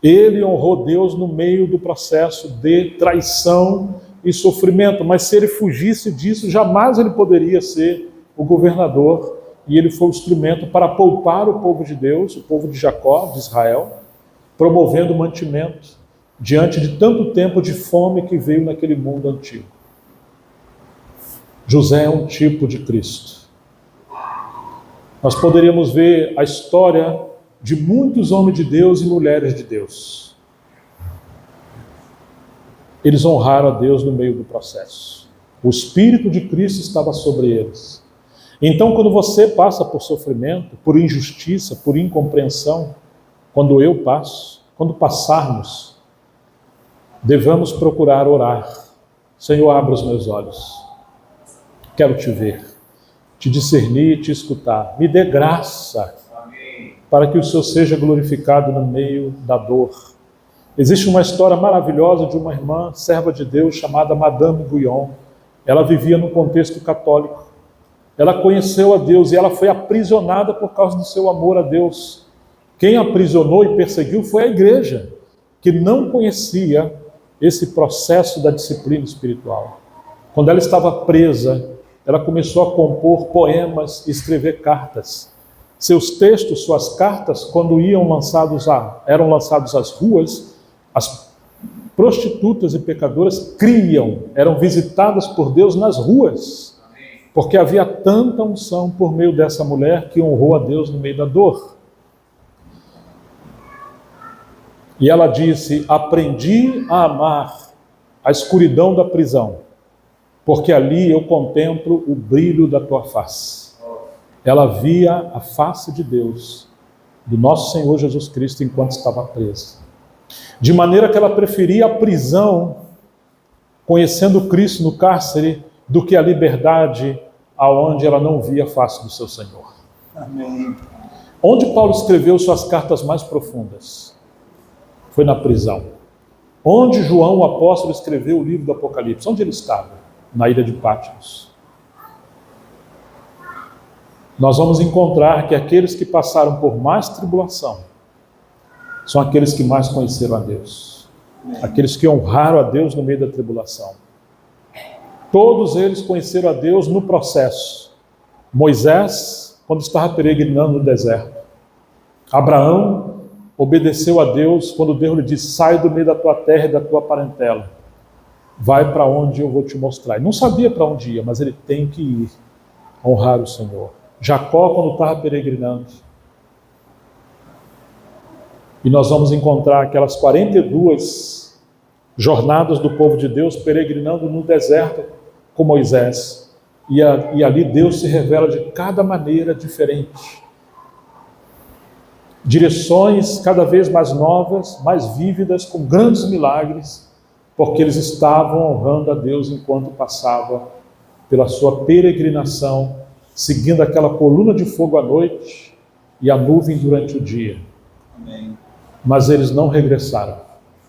S1: Ele honrou Deus no meio do processo de traição e sofrimento, mas se ele fugisse disso, jamais ele poderia ser o governador, e ele foi o instrumento para poupar o povo de Deus, o povo de Jacó, de Israel, promovendo o mantimento diante de tanto tempo de fome que veio naquele mundo antigo. José é um tipo de Cristo. Nós poderíamos ver a história de muitos homens de Deus e mulheres de Deus. Eles honraram a Deus no meio do processo. O Espírito de Cristo estava sobre eles. Então, quando você passa por sofrimento, por injustiça, por incompreensão, quando eu passo, quando passarmos, devemos procurar orar. Senhor, abra os meus olhos. Quero te ver, te discernir e te escutar. Me dê graça para que o Senhor seja glorificado no meio da dor. Existe uma história maravilhosa de uma irmã, serva de Deus, chamada Madame Guyon. Ela vivia num contexto católico. Ela conheceu a Deus e ela foi aprisionada por causa do seu amor a Deus. Quem aprisionou e perseguiu foi a igreja, que não conhecia esse processo da disciplina espiritual. Quando ela estava presa, ela começou a compor poemas e escrever cartas. Seus textos, suas cartas, quando eram lançados às ruas, as prostitutas e pecadoras eram visitadas por Deus nas ruas, porque havia tanta unção por meio dessa mulher que honrou a Deus no meio da dor. E ela disse: aprendi a amar a escuridão da prisão, porque ali eu contemplo o brilho da tua face. Ela via a face de Deus, do nosso Senhor Jesus Cristo, enquanto estava presa. De maneira que ela preferia a prisão, conhecendo Cristo no cárcere, do que a liberdade aonde ela não via a face do seu Senhor.
S2: Amém.
S1: Onde Paulo escreveu suas cartas mais profundas? Foi na prisão. Onde João, o apóstolo, escreveu o livro do Apocalipse? Onde ele estava? Na ilha de Patmos. Nós vamos encontrar que aqueles que passaram por mais tribulação são aqueles que mais conheceram a Deus. Aqueles que honraram a Deus no meio da tribulação. Todos eles conheceram a Deus no processo. Moisés, quando estava peregrinando no deserto. Abraão obedeceu a Deus quando Deus lhe disse: sai do meio da tua terra e da tua parentela. Vai para onde eu vou te mostrar. Ele não sabia para onde ia, mas ele tem que ir. Honrar o Senhor. Jacó, quando estava peregrinando. E nós vamos encontrar aquelas 42 jornadas do povo de Deus peregrinando no deserto com Moisés. E ali Deus se revela de cada maneira diferente. Direções cada vez mais novas, mais vívidas, com grandes milagres, porque eles estavam honrando a Deus enquanto passava pela sua peregrinação, seguindo aquela coluna de fogo à noite e a nuvem durante o dia.
S2: Amém.
S1: Mas eles não regressaram.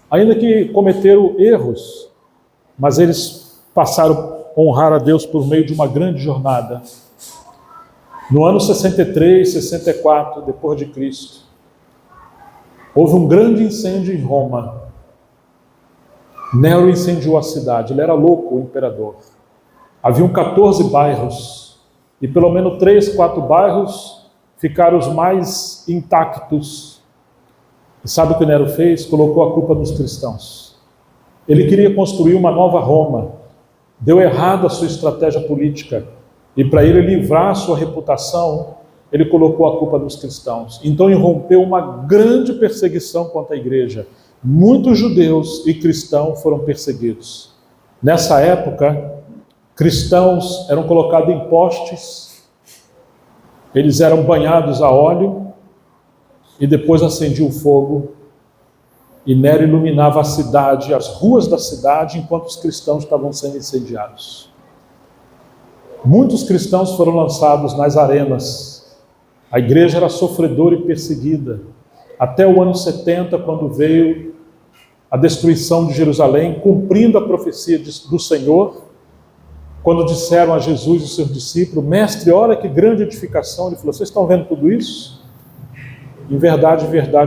S1: Ainda que cometeram erros, mas eles passaram a honrar a Deus por meio de uma grande jornada. No ano 63, 64, depois de Cristo, houve um grande incêndio em Roma. Nero incendiou a cidade, ele era louco, o imperador. Haviam 14 bairros, e pelo menos 3, 4 bairros ficaram os mais intactos. E sabe o que Nero fez? Colocou a culpa nos cristãos. Ele queria construir uma nova Roma, deu errado a sua estratégia política, e para ele livrar a sua reputação, ele colocou a culpa nos cristãos. Então irrompeu uma grande perseguição contra a igreja. Muitos judeus e cristãos foram perseguidos. Nessa época, cristãos eram colocados em postes, eles eram banhados a óleo e depois acendia o fogo, e Nero iluminava a cidade, as ruas da cidade, enquanto os cristãos estavam sendo incendiados. Muitos cristãos foram lançados nas arenas. A igreja era sofredora e perseguida, até o ano 70, quando veio a destruição de Jerusalém, cumprindo a profecia do Senhor, quando disseram a Jesus e os seus discípulos: mestre, olha que grande edificação. Ele falou: vocês estão vendo tudo isso? Em verdade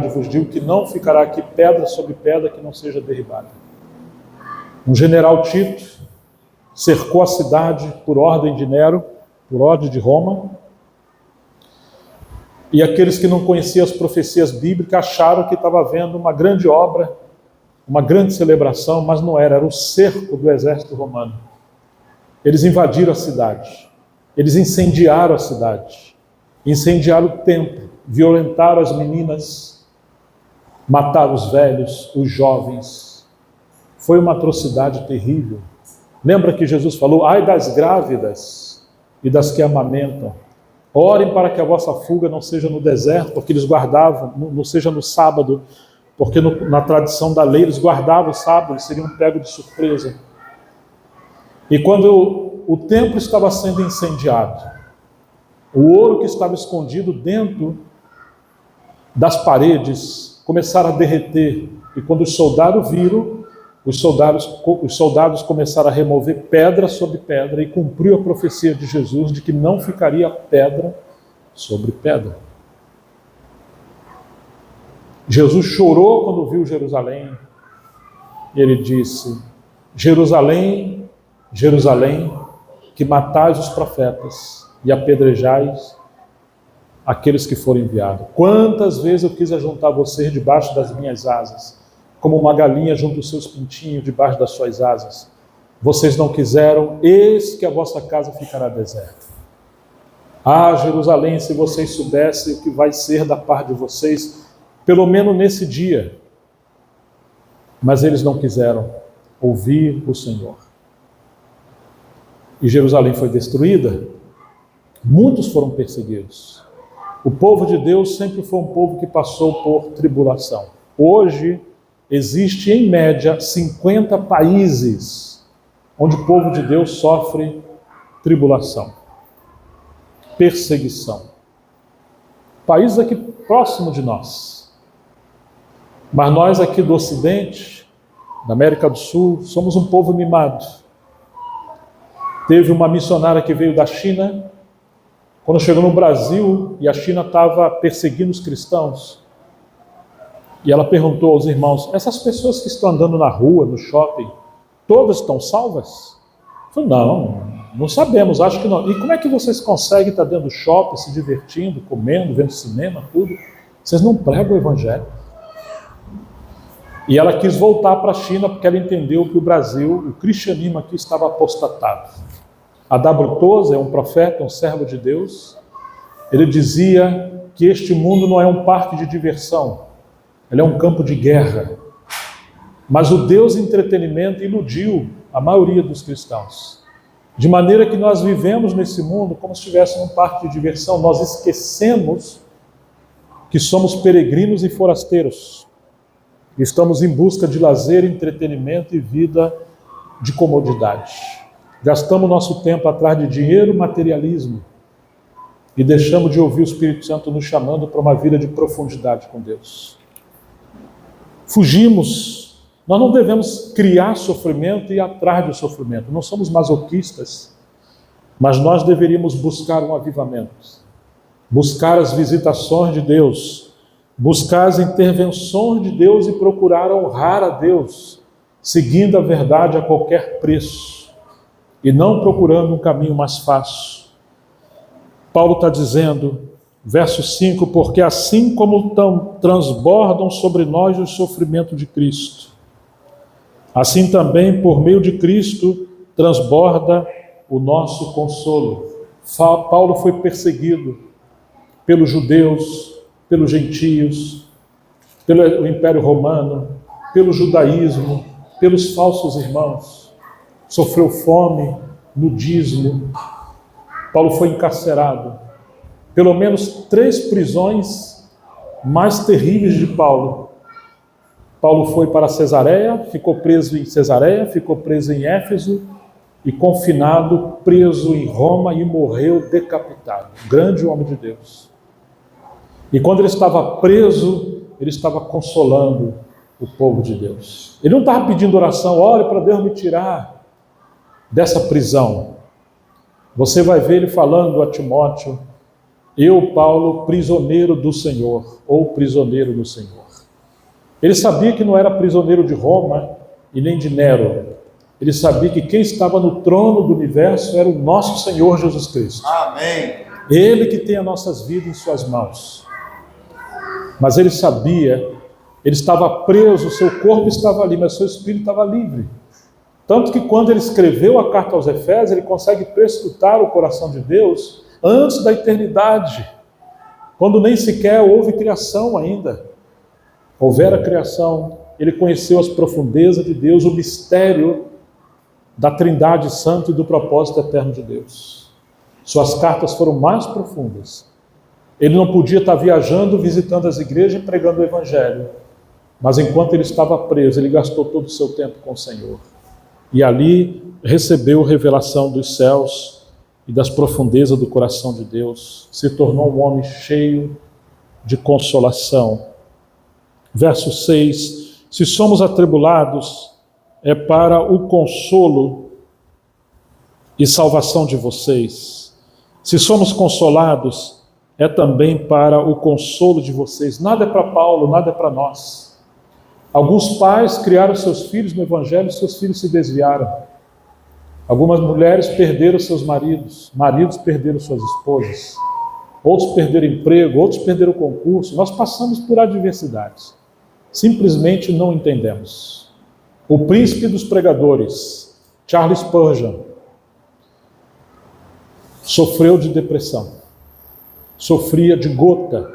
S1: vos digo que não ficará aqui pedra sobre pedra que não seja derribada. Um general Tito cercou a cidade por ordem de Nero, por ordem de Roma, e aqueles que não conheciam as profecias bíblicas acharam que estava havendo uma grande obra, uma grande celebração, mas não era, era o cerco do exército romano. Eles invadiram a cidade, eles incendiaram a cidade, incendiaram o templo, violentaram as meninas, mataram os velhos, os jovens. Foi uma atrocidade terrível. Lembra que Jesus falou: ai das grávidas e das que amamentam. Orem para que a vossa fuga não seja no deserto, porque eles guardavam, não seja no sábado, porque na tradição da lei eles guardavam o sábado, eles seriam pegos de surpresa. E quando o templo estava sendo incendiado, o ouro que estava escondido dentro das paredes começaram a derreter. E quando os soldados viram, os soldados começaram a remover pedra sobre pedra, e cumpriu a profecia de Jesus de que não ficaria pedra sobre pedra. Jesus chorou quando viu Jerusalém, e ele disse: Jerusalém, Jerusalém, que matais os profetas e apedrejais aqueles que foram enviados. Quantas vezes eu quis ajuntar vocês debaixo das minhas asas, como uma galinha junta os seus pintinhos debaixo das suas asas. Vocês não quiseram, eis que a vossa casa ficará deserta. Ah, Jerusalém, se vocês soubessem o que vai ser da parte de vocês, pelo menos nesse dia. Mas eles não quiseram ouvir o Senhor. E Jerusalém foi destruída. Muitos foram perseguidos. O povo de Deus sempre foi um povo que passou por tribulação. Hoje, existe em média 50 países onde o povo de Deus sofre tribulação, perseguição. Países aqui próximo de nós. Mas nós aqui do Ocidente, da América do Sul, somos um povo mimado. Teve uma missionária que veio da China, quando chegou no Brasil e a China estava perseguindo os cristãos, e ela perguntou aos irmãos: essas pessoas que estão andando na rua, no shopping, todas estão salvas? Eu falei: não sabemos, acho que não. E como é que vocês conseguem estar dentro do shopping, se divertindo, comendo, vendo cinema, tudo? Vocês não pregam o evangelho. E ela quis voltar para a China porque ela entendeu que o Brasil, o cristianismo aqui estava apostatado. A W. Tozer, um profeta, um servo de Deus, ele dizia que este mundo não é um parque de diversão, ele é um campo de guerra. Mas o Deus entretenimento iludiu a maioria dos cristãos, de maneira que nós vivemos nesse mundo como se estivéssemos num parque de diversão. Nós esquecemos que somos peregrinos e forasteiros. Estamos em busca de lazer, entretenimento e vida de comodidade. Gastamos nosso tempo atrás de dinheiro, materialismo, e deixamos de ouvir o Espírito Santo nos chamando para uma vida de profundidade com Deus. Fugimos. Nós não devemos criar sofrimento e ir atrás do sofrimento. Não somos masoquistas, mas nós deveríamos buscar um avivamento, buscar as visitações de Deus, buscar as intervenções de Deus e procurar honrar a Deus, seguindo a verdade a qualquer preço e não procurando um caminho mais fácil. Paulo está dizendo, verso 5, porque assim como transbordam sobre nós o sofrimento de Cristo, assim também, por meio de Cristo, transborda o nosso consolo. Paulo foi perseguido pelos judeus, pelos gentios, pelo Império Romano, pelo judaísmo, pelos falsos irmãos. Sofreu fome, nudismo. Paulo foi encarcerado. Pelo menos 3 prisões mais terríveis de Paulo. Paulo foi para Cesareia, ficou preso em Cesareia, ficou preso em Éfeso e confinado, preso em Roma e morreu decapitado. Grande homem de Deus. E quando ele estava preso, ele estava consolando o povo de Deus. Ele não estava pedindo oração, ore para Deus me tirar dessa prisão. Você vai ver ele falando a Timóteo, eu, Paulo, prisioneiro do Senhor, ou prisioneiro do Senhor. Ele sabia que não era prisioneiro de Roma e nem de Nero. Ele sabia que quem estava no trono do universo era o nosso Senhor Jesus Cristo.
S2: Amém.
S1: Ele que tem as nossas vidas em suas mãos. Mas ele sabia, ele estava preso, seu corpo estava ali, mas seu espírito estava livre. Tanto que quando ele escreveu a carta aos Efésios, ele consegue prescrutar o coração de Deus antes da eternidade, quando nem sequer houve criação ainda. Houvera criação, ele conheceu as profundezas de Deus, o mistério da Trindade Santa e do propósito eterno de Deus. Suas cartas foram mais profundas. Ele não podia estar viajando, visitando as igrejas e pregando o Evangelho. Mas enquanto ele estava preso, ele gastou todo o seu tempo com o Senhor. E ali recebeu revelação dos céus e das profundezas do coração de Deus. Se tornou um homem cheio de consolação. Verso 6, se somos atribulados, é para o consolo e salvação de vocês. Se somos consolados, é também para o consolo de vocês. Nada é para Paulo, nada é para nós. Alguns pais criaram seus filhos no Evangelho e seus filhos se desviaram. Algumas mulheres perderam seus maridos, maridos perderam suas esposas. Outros perderam emprego, outros perderam concurso. Nós passamos por adversidades. Simplesmente não entendemos. O príncipe dos pregadores, Charles Spurgeon, sofreu de depressão, sofria de gota,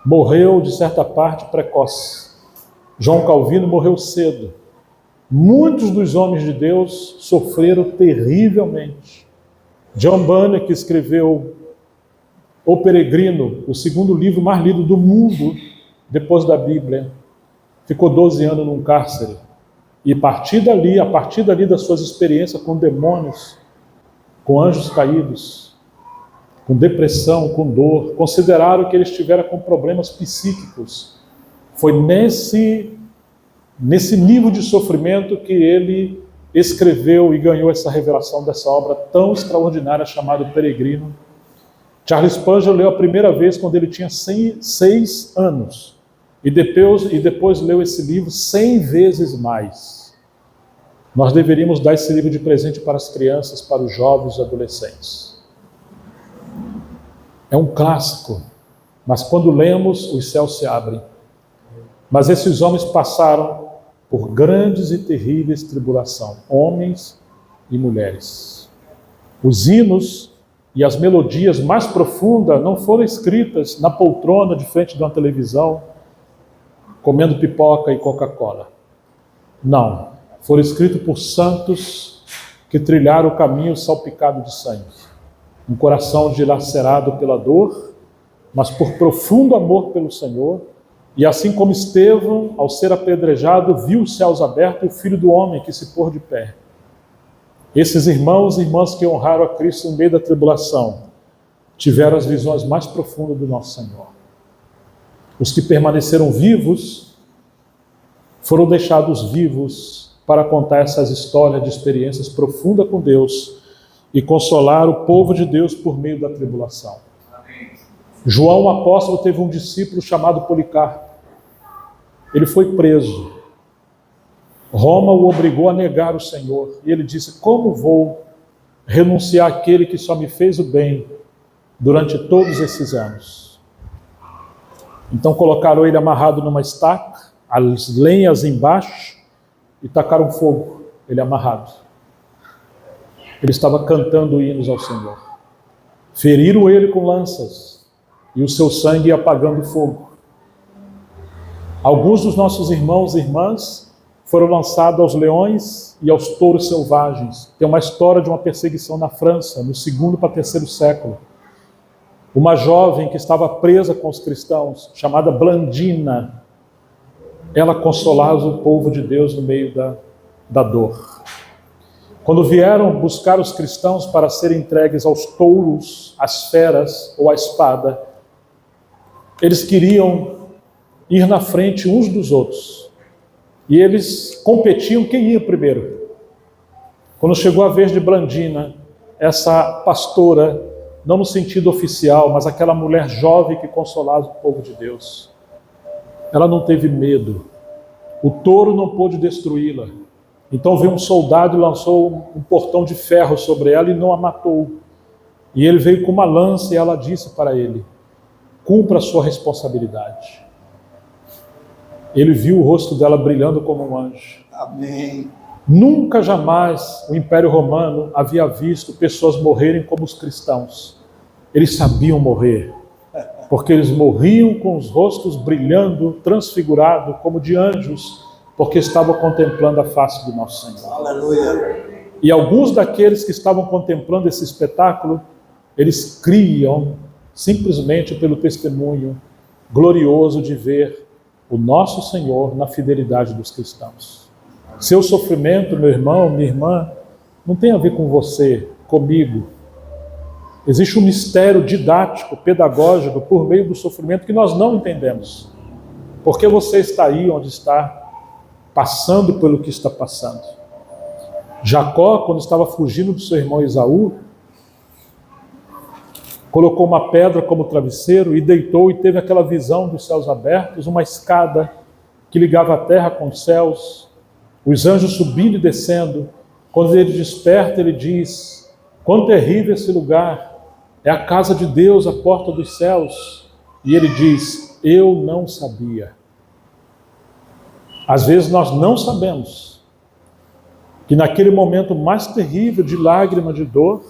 S1: morreu de certa parte precoce. João Calvino morreu cedo. Muitos dos homens de Deus sofreram terrivelmente. John Bunyan, que escreveu O Peregrino, o segundo livro mais lido do mundo depois da Bíblia, ficou 12 anos num cárcere. E a partir dali das suas experiências com demônios, com anjos caídos, com depressão, com dor, consideraram que ele estivera com problemas psíquicos. Foi nesse nível de sofrimento que ele escreveu e ganhou essa revelação dessa obra tão extraordinária chamada O Peregrino. Charles Spurgeon leu a primeira vez quando ele tinha 6 anos. E depois leu esse livro 100 vezes mais. Nós deveríamos dar esse livro de presente para as crianças, para os jovens e adolescentes. É um clássico, mas quando lemos, os céus se abrem. Mas esses homens passaram por grandes e terríveis tribulações, homens e mulheres. Os hinos e as melodias mais profundas não foram escritas na poltrona de frente de uma televisão, comendo pipoca e Coca-Cola. Não, foram escritos por santos que trilharam o caminho salpicado de sangue. Um coração dilacerado pela dor, mas por profundo amor pelo Senhor. E assim como Estevão, ao ser apedrejado, viu os céus abertos e o Filho do Homem que se pôr de pé. Esses irmãos e irmãs que honraram a Cristo no meio da tribulação, tiveram as visões mais profundas do nosso Senhor. Os que permaneceram vivos, foram deixados vivos para contar essas histórias de experiências profundas com Deus e consolar o povo de Deus por meio da tribulação. João, o apóstolo, teve um discípulo chamado Policarpo. Ele foi preso. Roma o obrigou a negar o Senhor. E ele disse: como vou renunciar àquele que só me fez o bem durante todos esses anos? Então colocaram ele amarrado numa estaca, as lenhas embaixo, e tacaram fogo, ele amarrado. Ele estava cantando hinos ao Senhor. Feriram ele com lanças, e o seu sangue ia apagando fogo. Alguns dos nossos irmãos e irmãs foram lançados aos leões e aos touros selvagens. Tem uma história de uma perseguição na França, no 2º para 3º século. Uma jovem que estava presa com os cristãos, chamada Blandina, ela consolava o povo de Deus no meio da dor. Quando vieram buscar os cristãos para serem entregues aos touros, às feras ou à espada, eles queriam ir na frente uns dos outros. E eles competiam quem ia primeiro. Quando chegou a vez de Blandina, essa pastora, não no sentido oficial, mas aquela mulher jovem que consolava o povo de Deus, ela não teve medo. O touro não pôde destruí-la. Então veio um soldado e lançou um portão de ferro sobre ela e não a matou. E ele veio com uma lança e ela disse para ele: cumpra a sua responsabilidade. Ele viu o rosto dela brilhando como um anjo.
S2: Amém.
S1: Nunca jamais o Império Romano havia visto pessoas morrerem como os cristãos. Eles sabiam morrer, porque eles morriam com os rostos brilhando, transfigurados como de anjos, porque estavam contemplando a face do nosso Senhor.
S2: Aleluia.
S1: E alguns daqueles que estavam contemplando esse espetáculo, eles criam simplesmente pelo testemunho glorioso de ver o nosso Senhor na fidelidade dos cristãos. Seu sofrimento, meu irmão, minha irmã, não tem a ver com você, comigo. Existe um mistério didático, pedagógico, por meio do sofrimento que nós não entendemos. Porque você está aí onde está, passando pelo que está passando. Jacó, quando estava fugindo do seu irmão Esaú, colocou uma pedra como travesseiro e deitou e teve aquela visão dos céus abertos, uma escada que ligava a terra com os céus, os anjos subindo e descendo. Quando ele desperta, ele diz: quão terrível esse lugar, é a casa de Deus, a porta dos céus. E ele diz: eu não sabia. Às vezes nós não sabemos que naquele momento mais terrível de lágrima, de dor,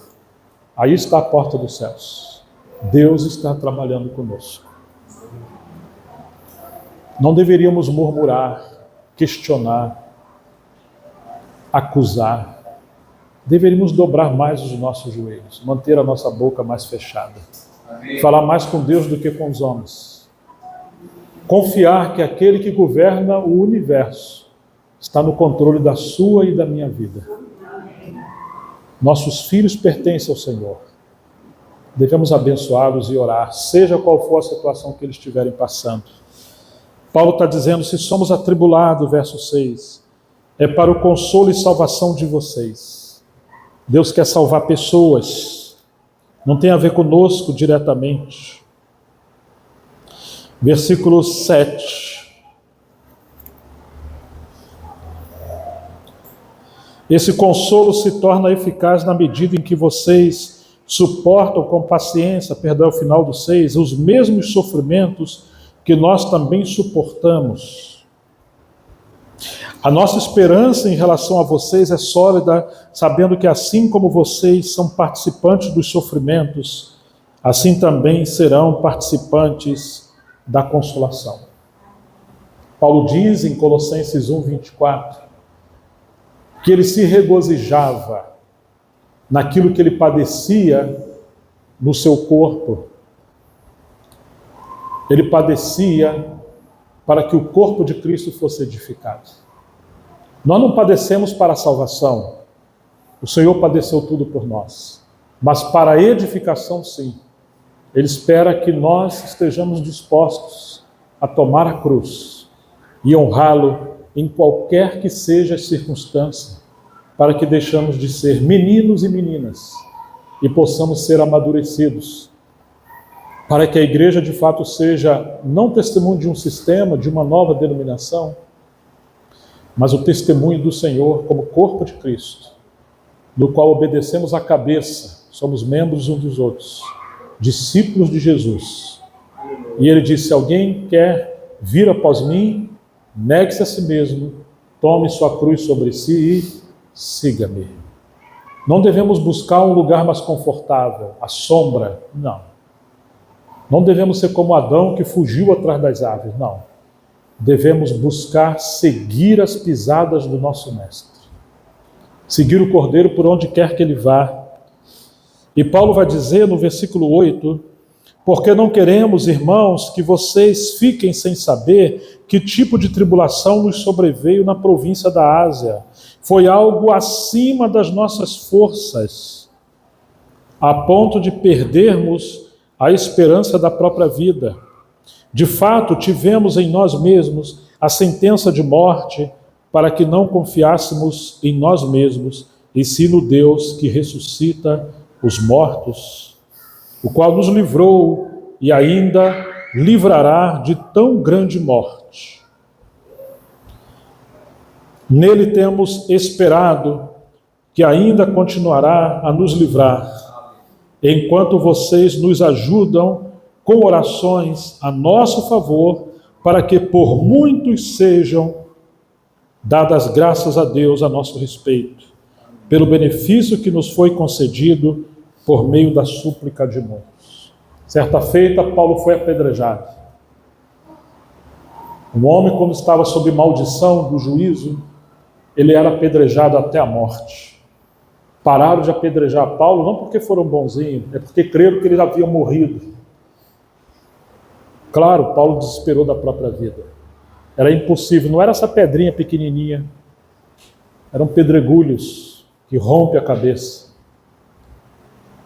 S1: aí está a porta dos céus. Deus está trabalhando conosco. Não deveríamos murmurar, questionar, acusar. Deveríamos dobrar mais os nossos joelhos, manter a nossa boca mais fechada. Amém. Falar mais com Deus do que com os homens. Confiar que aquele que governa o universo está no controle da sua e da minha vida. Nossos filhos pertencem ao Senhor. Devemos abençoá-los e orar, seja qual for a situação que eles estiverem passando. Paulo está dizendo: se somos atribulados, verso 6, é para o consolo e salvação de vocês. Deus quer salvar pessoas, não tem a ver conosco diretamente. Versículo 7. Esse consolo se torna eficaz na medida em que vocês suportam com paciência, o final do 6, os mesmos sofrimentos que nós também suportamos. A nossa esperança em relação a vocês é sólida, sabendo que assim como vocês são participantes dos sofrimentos, assim também serão participantes da consolação. Paulo diz em Colossenses 1:24 que ele se regozijava naquilo que ele padecia no seu corpo. Ele padecia para que o corpo de Cristo fosse edificado. Nós não padecemos para a salvação. O Senhor padeceu tudo por nós. Mas para a edificação, sim. Ele espera que nós estejamos dispostos a tomar a cruz e honrá-lo em qualquer que seja a circunstância, para que deixamos de ser meninos e meninas e possamos ser amadurecidos, para que a igreja de fato seja não testemunho de um sistema, de uma nova denominação, mas o testemunho do Senhor como corpo de Cristo, no qual obedecemos à cabeça, somos membros uns dos outros, discípulos de Jesus. E ele disse: se alguém quer vir após mim, negue-se a si mesmo, tome sua cruz sobre si e siga-me. Não devemos buscar um lugar mais confortável, a sombra, não. Não devemos ser como Adão que fugiu atrás das aves, não. Devemos buscar seguir as pisadas do nosso Mestre. Seguir o Cordeiro por onde quer que ele vá. E Paulo vai dizer no versículo 8: porque não queremos, irmãos, que vocês fiquem sem saber que tipo de tribulação nos sobreveio na província da Ásia. Foi algo acima das nossas forças, a ponto de perdermos a esperança da própria vida. De fato, tivemos em nós mesmos a sentença de morte, para que não confiássemos em nós mesmos, e sim no Deus que ressuscita os mortos, o qual nos livrou e ainda livrará de tão grande morte. Nele temos esperado que ainda continuará a nos livrar, enquanto vocês nos ajudam com orações a nosso favor, para que por muitos sejam dadas graças a Deus a nosso respeito, pelo benefício que nos foi concedido por meio da súplica de muitos. Certa feita, Paulo foi apedrejado. Um homem, quando estava sob maldição do juízo, ele era apedrejado até a morte. Pararam de apedrejar Paulo, não porque foram bonzinhos, é porque creram que ele havia morrido. Claro, Paulo desesperou da própria vida. Era impossível, não era essa pedrinha pequenininha, eram pedregulhos que rompem a cabeça.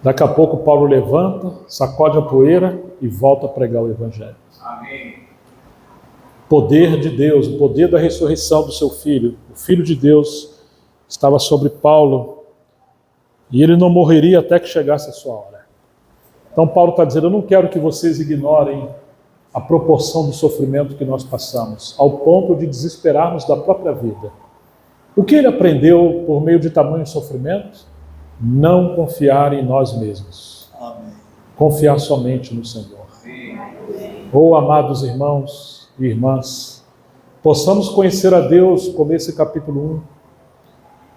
S1: Daqui a pouco Paulo levanta, sacode a poeira e volta a pregar o Evangelho.
S2: Amém.
S1: Poder de Deus, o poder da ressurreição do seu Filho. O Filho de Deus estava sobre Paulo e ele não morreria até que chegasse a sua hora. Então Paulo está dizendo: eu não quero que vocês ignorem a proporção do sofrimento que nós passamos, ao ponto de desesperarmos da própria vida. O que ele aprendeu por meio de tamanho sofrimento? Não confiar em nós mesmos.
S2: Amém.
S1: Confiar somente no Senhor. Oh, amados irmãos e irmãs, possamos conhecer a Deus, como esse capítulo 1,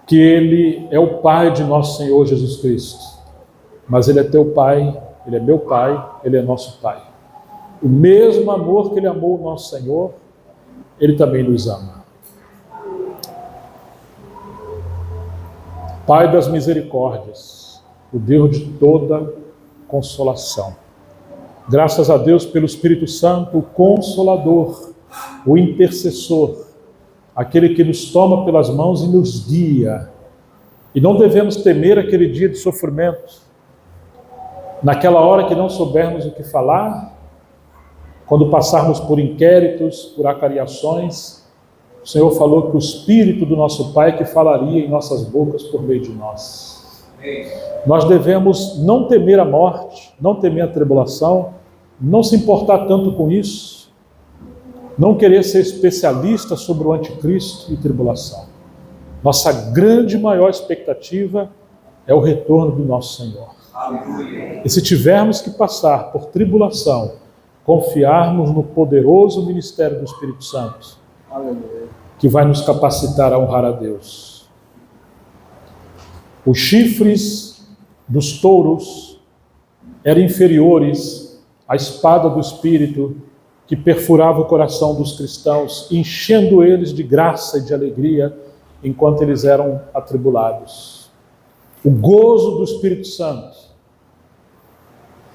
S1: que Ele é o Pai de nosso Senhor Jesus Cristo, mas Ele é teu Pai, Ele é meu Pai, Ele é nosso Pai. O mesmo amor que Ele amou o nosso Senhor, Ele também nos ama. Pai das misericórdias, o Deus de toda consolação. Graças a Deus pelo Espírito Santo, o Consolador, o Intercessor, aquele que nos toma pelas mãos e nos guia. E não devemos temer aquele dia de sofrimento. Naquela hora que não soubermos o que falar, quando passarmos por inquéritos, por acariações, o Senhor falou que o Espírito do nosso Pai que falaria em nossas bocas por meio de nós. Nós devemos não temer a morte, não temer a tribulação, não se importar tanto com isso, não querer ser especialista sobre o anticristo e tribulação. Nossa grande maior expectativa é o retorno do nosso Senhor. E se tivermos que passar por tribulação, confiarmos no poderoso ministério do Espírito Santo, que vai nos capacitar a honrar a Deus. Os chifres dos touros eram inferiores à espada do Espírito que perfurava o coração dos cristãos, enchendo eles de graça e de alegria enquanto eles eram atribulados. O gozo do Espírito Santo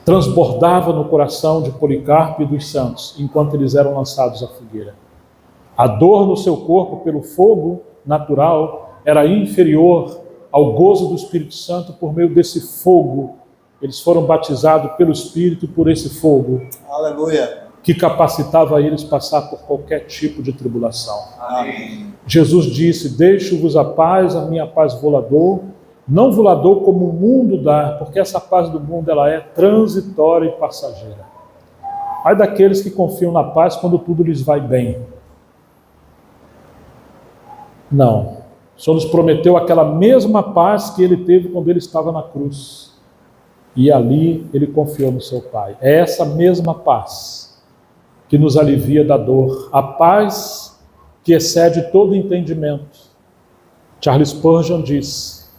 S1: transbordava no coração de Policarpo e dos santos enquanto eles eram lançados à fogueira. A dor no seu corpo pelo fogo natural era inferior ao gozo do Espírito Santo por meio desse fogo. Eles foram batizados pelo Espírito por esse fogo.
S2: Aleluia.
S1: Que capacitava eles a passar por qualquer tipo de tribulação.
S2: Amém.
S1: Jesus disse: deixo-vos a paz, a minha paz vou-la dou, não vou-la dou como o mundo dá, porque essa paz do mundo ela é transitória e passageira. Ai daqueles que confiam na paz quando tudo lhes vai bem. Não. O Senhor nos prometeu aquela mesma paz que ele teve quando ele estava na cruz. E ali ele confiou no seu Pai. É essa mesma paz que nos alivia da dor. A paz que excede todo entendimento. Charles Spurgeon diz.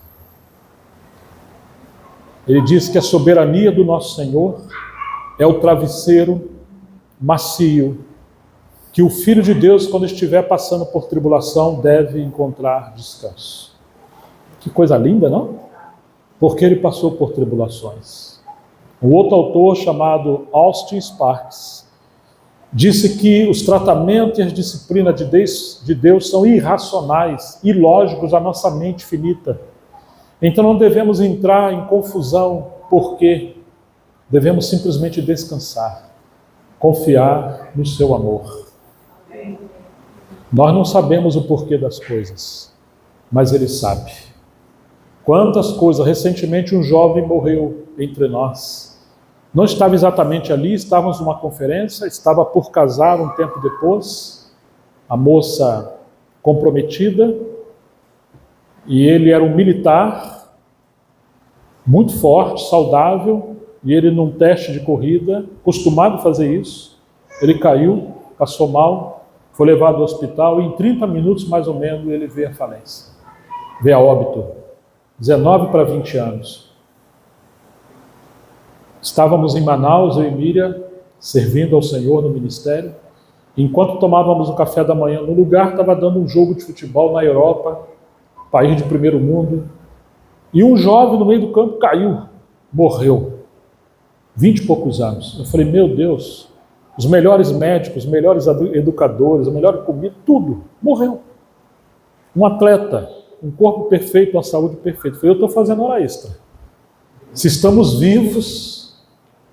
S1: Ele diz que a soberania do nosso Senhor é o travesseiro macio que o Filho de Deus, quando estiver passando por tribulação, deve encontrar descanso. Que coisa linda, não? Porque ele passou por tribulações. Um outro autor chamado Austin Sparks disse que os tratamentos e as disciplinas de Deus são irracionais, ilógicos à nossa mente finita. Então não devemos entrar em confusão, porque devemos simplesmente descansar, confiar no seu amor. Nós não sabemos o porquê das coisas, mas ele sabe. Quantas coisas, recentemente um jovem morreu entre nós. Não estava exatamente ali, estávamos numa conferência, estava por casar um tempo depois, a moça comprometida, e ele era um militar, muito forte, saudável, e ele num teste de corrida, acostumado a fazer isso, ele caiu, passou mal, foi levado ao hospital e em 30 minutos mais ou menos ele veio à falência, veio a óbito, 19 para 20 anos. Estávamos em Manaus, eu e Miriam, servindo ao Senhor no ministério. Enquanto tomávamos o café da manhã no lugar, estava dando um jogo de futebol na Europa, país de primeiro mundo, e um jovem no meio do campo caiu, morreu, 20 e poucos anos. Eu falei, meu Deus, os melhores médicos, os melhores educadores, a melhor comida, tudo, morreu. Um atleta, um corpo perfeito, uma saúde perfeita. Eu falei, eu estou fazendo hora extra. Se estamos vivos,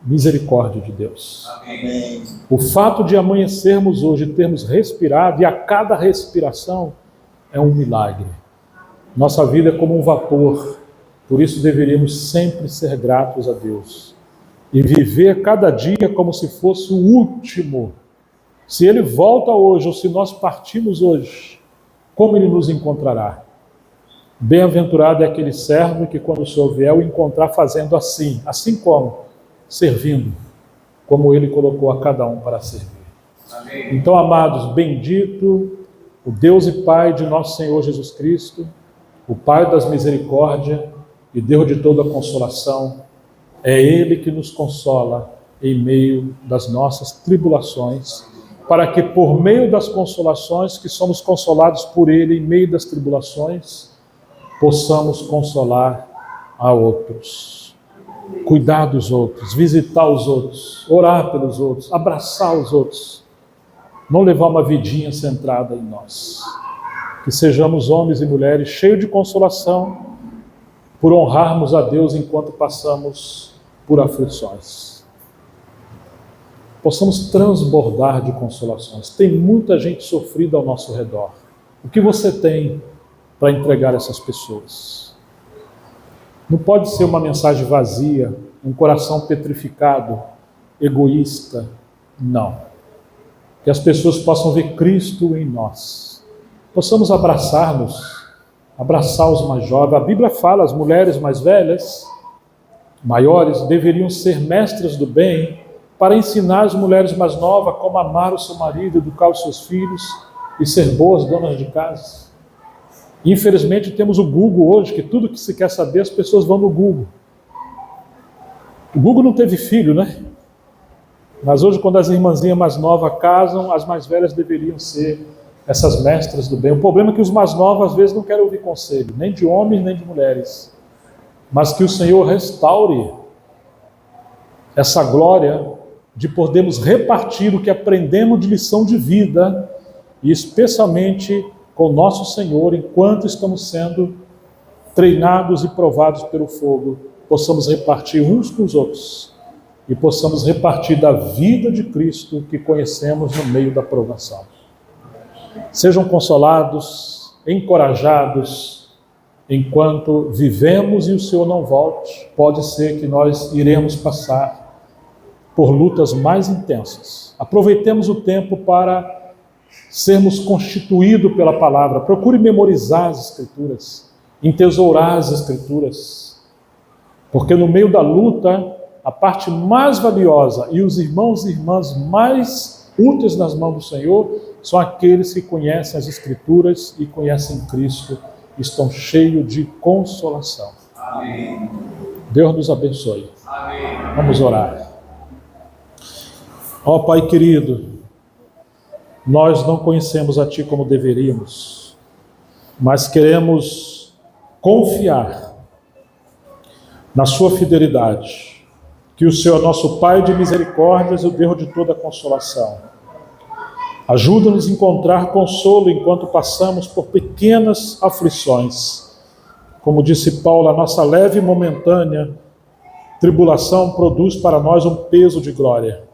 S1: misericórdia de Deus.
S2: Amém.
S1: O fato de amanhecermos hoje, termos respirado, e a cada respiração é um milagre. Nossa vida é como um vapor, por isso deveríamos sempre ser gratos a Deus. E viver cada dia como se fosse o último. Se Ele volta hoje, ou se nós partimos hoje, como Ele nos encontrará? Bem-aventurado é aquele servo que quando o Senhor vier o encontrar fazendo assim. Assim como? Servindo, como Ele colocou a cada um para servir.
S2: Amém.
S1: Então, amados, bendito o Deus e Pai de nosso Senhor Jesus Cristo, o Pai das misericórdias e Deus de toda consolação. É Ele que nos consola em meio das nossas tribulações, para que por meio das consolações, que somos consolados por Ele em meio das tribulações, possamos consolar a outros, cuidar dos outros, visitar os outros, orar pelos outros, abraçar os outros, não levar uma vidinha centrada em nós. Que sejamos homens e mulheres cheios de consolação, por honrarmos a Deus enquanto passamos por aflições. Possamos transbordar de consolações. Tem muita gente sofrida ao nosso redor. O que você tem para entregar a essas pessoas? Não pode ser uma mensagem vazia, um coração petrificado, egoísta. Não. Que as pessoas possam ver Cristo em nós. Possamos abraçar-nos, abraçar os mais jovens. A Bíblia fala, as mulheres mais velhas, maiores, deveriam ser mestras do bem para ensinar as mulheres mais novas como amar o seu marido, educar os seus filhos e ser boas donas de casa. Infelizmente temos o Google hoje, que tudo que se quer saber as pessoas vão no Google. O Google não teve filho, né? Mas hoje quando as irmãzinhas mais novas casam, as mais velhas deveriam ser essas mestras do bem. O problema é que os mais novos às vezes não querem ouvir conselho, nem de homens nem de mulheres. Mas que o Senhor restaure essa glória de podermos repartir o que aprendemos de lição de vida, e especialmente com o nosso Senhor, enquanto estamos sendo treinados e provados pelo fogo, possamos repartir uns com os outros e possamos repartir da vida de Cristo que conhecemos no meio da provação. Sejam consolados, encorajados, enquanto vivemos e o Senhor não volte. Pode ser que nós iremos passar por lutas mais intensas. Aproveitemos o tempo para sermos constituídos pela palavra. Procure memorizar as Escrituras, entesourar as Escrituras, porque no meio da luta, a parte mais valiosa e os irmãos e irmãs mais úteis nas mãos do Senhor são aqueles que conhecem as Escrituras e conhecem Cristo, e estão cheios de consolação.
S2: Amém.
S1: Deus nos abençoe.
S2: Amém.
S1: Vamos orar. Ó Pai querido, nós não conhecemos a Ti como deveríamos, mas queremos confiar na Sua fidelidade, que o Senhor é nosso Pai de misericórdias e o Deus de toda consolação. Ajuda-nos a encontrar consolo enquanto passamos por pequenas aflições. Como disse Paulo, a nossa leve e momentânea tribulação produz para nós um peso de glória.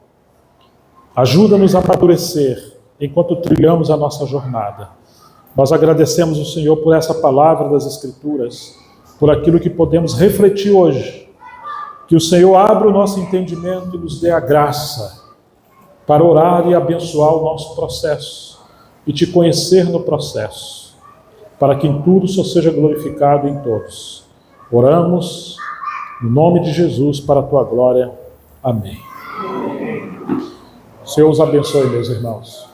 S1: Ajuda-nos a amadurecer enquanto trilhamos a nossa jornada. Nós agradecemos ao Senhor por essa palavra das Escrituras, por aquilo que podemos refletir hoje. Que o Senhor abra o nosso entendimento e nos dê a graça para orar e abençoar o nosso processo e Te conhecer no processo, para que em tudo só seja glorificado em todos. Oramos no nome de Jesus para a Tua glória. Amém. O Senhor os abençoe, meus irmãos.